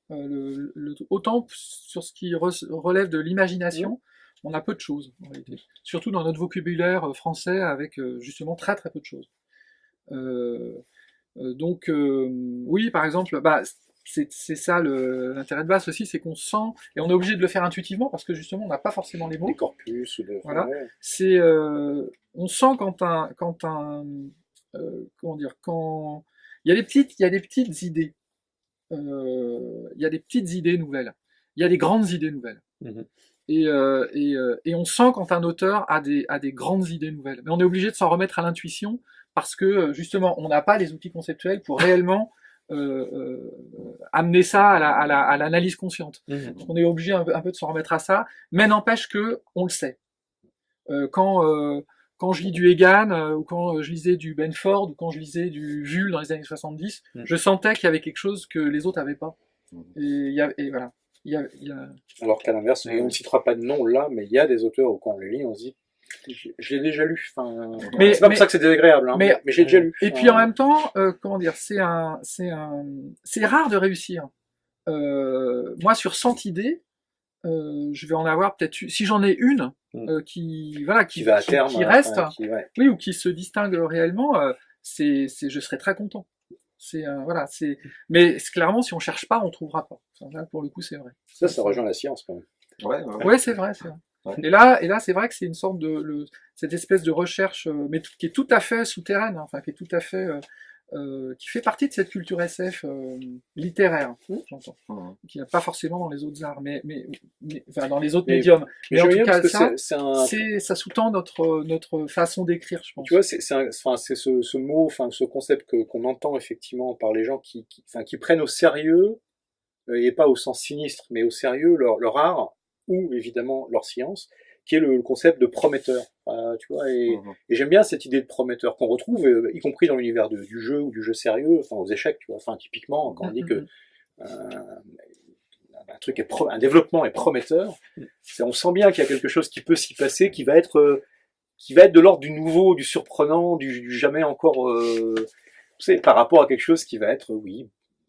S4: Autant sur ce qui relève de l'imagination, on a peu de choses en réalité. Surtout dans notre vocabulaire français, avec justement très très peu de choses. Donc oui, par exemple, c'est ça l'intérêt de base aussi, c'est qu'on sent, et on est obligé de le faire intuitivement parce que justement on n'a pas forcément les mots.
S1: des corpus,
S4: Voilà.
S1: Ouais.
S4: C'est on sent quand il y a des petites idées, il y a des petites idées nouvelles, il y a des grandes idées nouvelles. Et on sent quand un auteur a des grandes idées nouvelles. Mais on est obligé de s'en remettre à l'intuition parce que justement on n'a pas les outils conceptuels pour réellement amener ça à l'analyse consciente. Donc on est obligé un peu de s'en remettre à ça, mais n'empêche que on le sait. Quand je lis du Egan, ou quand je lisais du Benford, ou quand je lisais du Jules dans les années 70, je sentais qu'il y avait quelque chose que les autres n'avaient pas. Et voilà.
S1: Alors qu'à l'inverse, on ne citera pas de nom là, mais il y a des auteurs où quand on les lit, on se dit je l'ai déjà lu. C'est pas pour ça que c'est désagréable, hein, mais j'ai déjà lu.
S4: Et puis en même temps, comment dire, c'est rare de réussir. moi sur 100 idées, je vais en avoir peut-être, si j'en ai une qui
S1: va à terme,
S4: qui reste,
S1: ouais.
S4: oui, ou qui se distingue réellement, je serais très content. Mais clairement, si on cherche pas, on trouvera pas. Enfin, là, pour le coup, c'est vrai.
S1: Ça rejoint la science quand même.
S4: Ouais, c'est vrai, c'est vrai.
S3: Ouais.
S4: Et là, c'est vrai que c'est une sorte cette espèce de recherche, mais qui est tout à fait souterraine, hein, enfin, qui est tout à fait, qui fait partie de cette culture SF littéraire, j'entends, qui n'a pas forcément dans les autres arts, mais enfin, dans les autres médiums. Mais en tout cas, ça sous-tend notre façon d'écrire, je pense.
S1: Tu vois, c'est ce mot, enfin, ce concept qu'on entend effectivement par les gens qui prennent au sérieux, et pas au sens sinistre, mais au sérieux leur art, ou évidemment leur science, qui est le concept de prometteur. Tu vois, et j'aime bien cette idée de prometteur qu'on retrouve, y compris dans l'univers du jeu ou du jeu sérieux, enfin aux échecs, tu vois. Enfin, typiquement, quand on dit que un développement est prometteur, on sent bien qu'il y a quelque chose qui peut s'y passer, qui va être de l'ordre du nouveau, du surprenant, du jamais encore, tu sais, par rapport à quelque chose qui va être,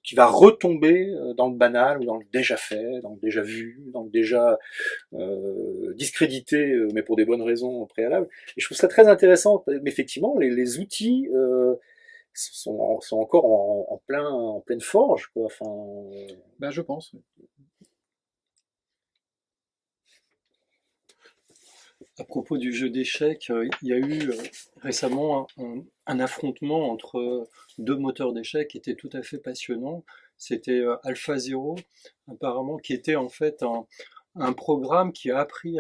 S1: qui va retomber dans le banal ou dans le déjà fait, dans le déjà vu, dans le déjà discrédité, mais pour des bonnes raisons préalables. Et je trouve ça très intéressant. Mais effectivement, les outils sont encore en pleine forge, quoi. Enfin,
S4: ben, je pense. Oui.
S7: À propos du jeu d'échecs, il y a eu récemment un affrontement entre deux moteurs d'échecs qui était tout à fait passionnant. C'était AlphaZero, apparemment, qui était en fait un programme qui a appris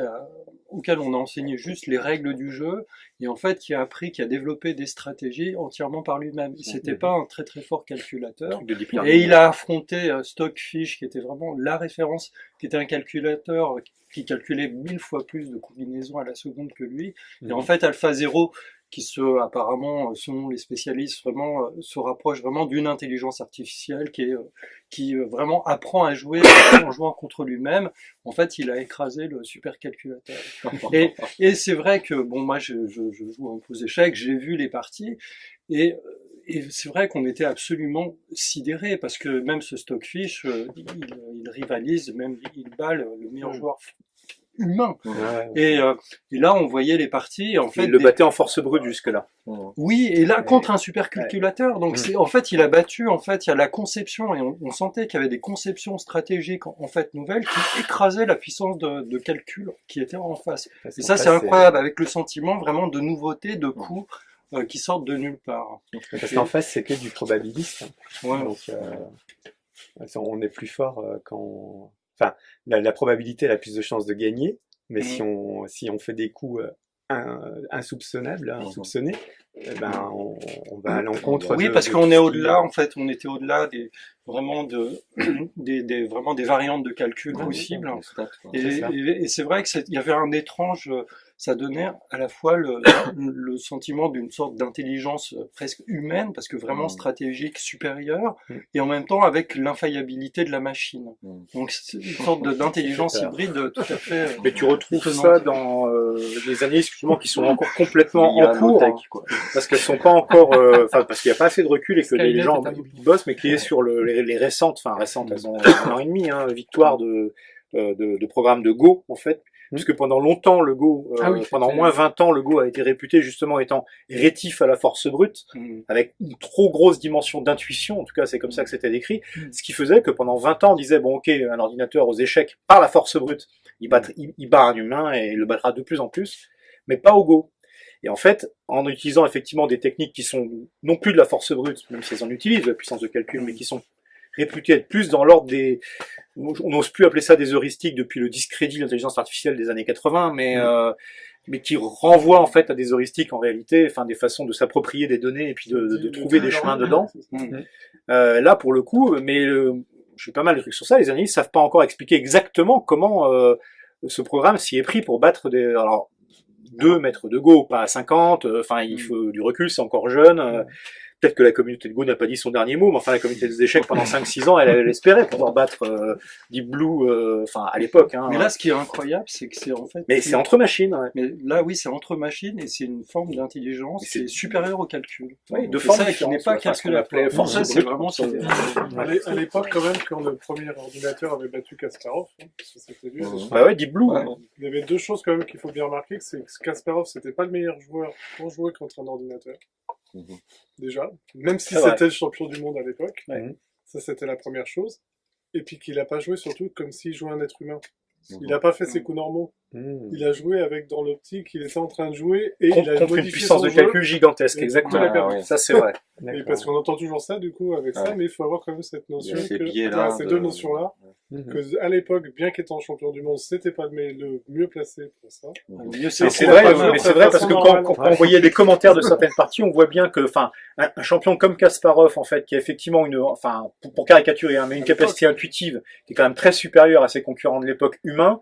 S7: auquel on a enseigné juste les règles du jeu, et en fait qui a développé des stratégies entièrement par lui-même. C'était pas un très très fort calculateur. Et il a affronté Stockfish, qui était vraiment la référence, qui était un calculateur qui calculait 1000 fois plus de combinaisons à la seconde que lui. Et en fait, AlphaZero, qui apparemment, selon les spécialistes, vraiment se rapproche vraiment d'une intelligence artificielle qui vraiment apprend à jouer en jouant contre lui-même. En fait, il a écrasé le supercalculateur. Et c'est vrai que bon, moi, je joue un peu aux échecs, j'ai vu les parties et c'est vrai qu'on était absolument sidérés parce que même ce Stockfish, il rivalise, même il bat le meilleur joueur humain. Et là, on voyait les parties. Et en fait,
S1: il le battait en force brute jusque-là.
S7: Oui, et là, contre un supercalculateur. Donc, en fait, il a battu, en fait, il y a la conception, et on sentait qu'il y avait des conceptions stratégiques, en fait, nouvelles, qui écrasaient la puissance de calcul qui était en face. Et ça, c'est incroyable, avec le sentiment vraiment de nouveauté, de coups qui sortent de nulle part.
S2: Parce qu'en face, c'est que du probabiliste.
S7: Ouais.
S2: Donc, on est plus fort quand... Enfin, la probabilité a plus de chances de gagner, mais si on fait des coups insoupçonnés, ben on va à l'encontre.
S7: Oui, parce qu'on est au-delà, en fait, on était au-delà vraiment des variantes de calcul possibles. Et c'est vrai que il y avait un étrange, ça donnait à la fois le sentiment d'une sorte d'intelligence presque humaine, parce que vraiment stratégique, supérieure, et en même temps avec l'infaillibilité de la machine. Donc c'est une sorte d'intelligence hybride tout à fait.
S1: Mais tu retrouves ça dans les analyses justement qui sont encore complètement en cours, parce qu'elles sont pas encore, parce qu'il n'y a pas assez de recul et que les gens bossent, mais qui est sur les récentes, elles ont 1 an et demi, victoire de programme de Go en fait. Puisque pendant longtemps, le Go, pendant au moins 20 ans, le Go a été réputé justement étant rétif à la force brute, avec une trop grosse dimension d'intuition, en tout cas c'est comme ça que c'était décrit, ce qui faisait que pendant 20 ans, on disait, bon ok, un ordinateur aux échecs, par la force brute, il bat un humain et il le battra de plus en plus, mais pas au Go. Et en fait, en utilisant effectivement des techniques qui sont non plus de la force brute, même si elles en utilisent, la puissance de calcul, mais qui sont réputées être plus dans l'ordre des... On n'ose plus appeler ça des heuristiques depuis le discrédit de l'intelligence artificielle des années 80, mais qui renvoient en fait à des heuristiques en réalité, enfin des façons de s'approprier des données et puis de trouver des chemins dedans. Là pour le coup, je fais pas mal de trucs sur ça, les analystes savent pas encore expliquer exactement comment ce programme s'y est pris pour battre 2 mètres de Go, pas à 50, il faut du recul, c'est encore jeune, peut-être que la communauté de Go n'a pas dit son dernier mot, mais enfin la communauté des échecs pendant 5-6 ans, elle espérait pouvoir battre Deep Blue, enfin à l'époque. Hein,
S7: Mais là, ce qui est incroyable, c'est que c'est en fait.
S1: mais c'est entre machines. Ouais.
S7: Mais là, oui, c'est entre machines et c'est une forme d'intelligence
S1: Mais
S7: qui est supérieure au calcul.
S1: Oui, de
S7: Et
S1: forme
S7: ça, qui n'est pas calculatoire.
S1: force
S7: Ça, c'est
S1: brute.
S7: vraiment.
S8: À l'époque, quand même, quand le premier ordinateur avait battu Kasparov, hein, parce que c'était lui,
S1: Bah ouais, Deep Blue.
S3: Ouais.
S8: il y avait deux choses quand même qu'il faut bien remarquer, c'est que Kasparov, c'était pas le meilleur joueur pour jouer contre un ordinateur.
S3: Mhm.
S8: Déjà, même si
S1: C'est vrai.
S8: c'était le champion du monde à l'époque,
S1: Ouais.
S8: ça c'était la première chose. Et puis qu'il a pas joué surtout comme s'il jouait un être humain.
S3: Mhm.
S8: Il a pas fait ses coups normaux.
S2: Mmh.
S8: Il a joué avec dans l'optique, il était en train de jouer et il a
S1: Contre une
S8: modifié
S1: puissance
S8: son
S1: de
S8: jeu.
S1: calcul gigantesque,
S8: Et
S1: exactement.
S8: il a perdu.
S3: Ah, oui.
S1: Ça c'est vrai.
S8: Et
S2: D'accord.
S8: parce qu'on entend toujours ça du coup avec ça,
S3: Ouais.
S8: mais il faut avoir quand même cette notion
S3: Il y a ces
S8: que
S3: biais-là
S8: ces
S3: de-
S8: deux notions-là,
S2: Mhm.
S8: que à l'époque, bien qu'étant champion du monde, c'était pas le mieux placé pour ça.
S7: Mieux,
S1: Mais c'est
S8: c'est
S1: vrai,
S8: pas
S1: mais c'est vrai parce que quand on voyait des commentaires de certaines parties, on voit bien que, enfin, un champion comme Kasparov, en fait, qui a effectivement enfin, pour caricaturer, hein, mais une capacité intuitive qui est quand même très supérieure à ses concurrents de l'époque humains,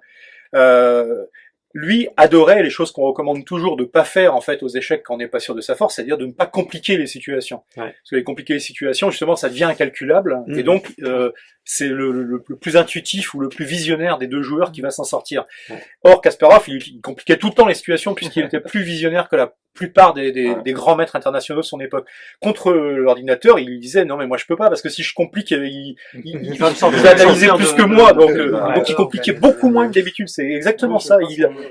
S1: lui adorait les choses qu'on recommande toujours de pas faire en fait aux échecs quand on n'est pas sûr de sa force, c'est-à-dire de ne pas compliquer les situations.
S2: Ouais.
S1: Parce que les compliquer les situations, justement, ça devient incalculable et donc c'est le plus intuitif ou le plus visionnaire des deux joueurs qui va s'en sortir.
S2: Ouais.
S1: Or Kasparov, il compliquait tout le temps les situations puisqu'il était plus visionnaire que la plupart des grands maîtres internationaux de son époque. Contre l'ordinateur, il disait non mais moi je peux pas parce que si je complique, il va me sortir analyser plus que moi, donc il compliquait beaucoup moins que d'habitude. C'est exactement ça.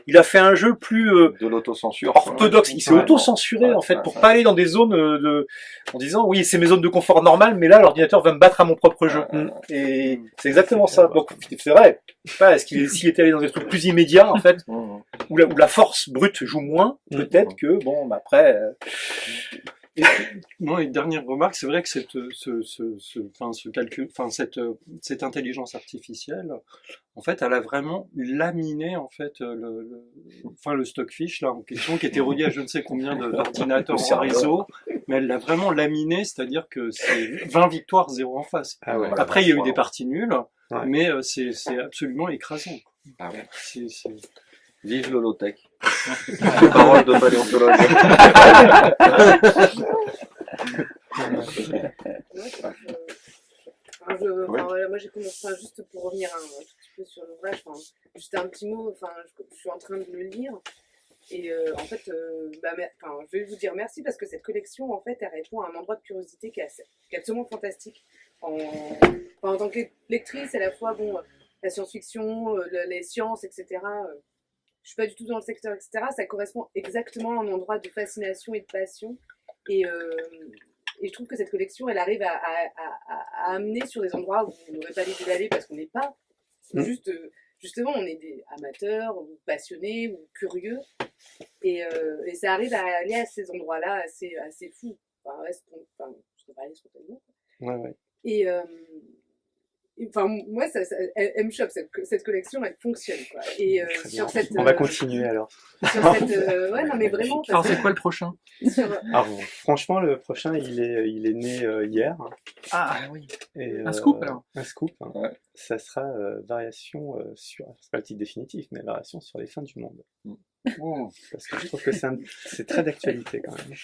S1: Il a fait un jeu plus
S3: De l'autocensure.
S1: orthodoxe. Il s'est auto-censuré en fait pour pas aller dans des zones en disant oui c'est mes zones de confort normales, mais là l'ordinateur va me battre à mon propre jeu. Et c'est exactement ça. Donc c'est vrai. Pas est-ce s'il était allé dans des trucs plus immédiats en fait,
S3: Mhm.
S1: où la force brute joue moins, peut-être que bon bah après.
S7: Non, et dernière remarque, c'est vrai que ce calcul, cette intelligence artificielle, en fait, elle a vraiment laminé en fait le stockfish là en question, qui était relié à je ne sais combien d'ordinateurs en réseau, mais elle l'a vraiment laminé, c'est-à-dire que c'est 20 victoires, 0 en face.
S2: Ah ouais.
S7: Après, il y a eu des parties nulles,
S2: Ouais.
S7: mais c'est absolument écrasant.
S3: Ah ouais.
S7: C'est-
S3: Vive l'holotech. Parole de paléontologue.
S9: Voilà, moi j'ai commencé, juste pour revenir un tout petit peu sur l'ouvrage, juste un petit mot, je suis en train de le lire et en fait, je vais vous dire merci parce que cette collection en fait elle répond à un endroit de curiosité qui est absolument fantastique. En tant que lectrice, à la fois la science-fiction, les sciences, etc. Je suis pas du tout dans le secteur, etc. Ça correspond exactement à un endroit de fascination et de passion et je trouve que cette collection, elle arrive à amener sur des endroits où on n'aurait pas l'idée d'aller parce qu'on n'est pas. Justement, on est des amateurs, ou passionnés, ou curieux. Et ça arrive à aller à ces endroits-là assez fous. Je ne pas aller spontanément.
S2: Ouais, ouais.
S9: Et moi, elle me chope, cette collection, elle fonctionne. Quoi. Et
S2: Très
S9: sur
S2: bien.
S9: cette.
S2: On va continuer alors.
S9: Sur cette. Ouais, non, mais vraiment.
S4: Alors, c'est quoi le prochain?
S2: Alors, franchement, le prochain, il est né hier.
S4: Ah, oui.
S2: Et,
S4: Un scoop, alors.
S2: Un scoop. Hein.
S3: Ouais.
S2: Ça sera variation sur. C'est pas le titre définitif, mais variation sur les fins du monde. Parce que je trouve que c'est très d'actualité quand même.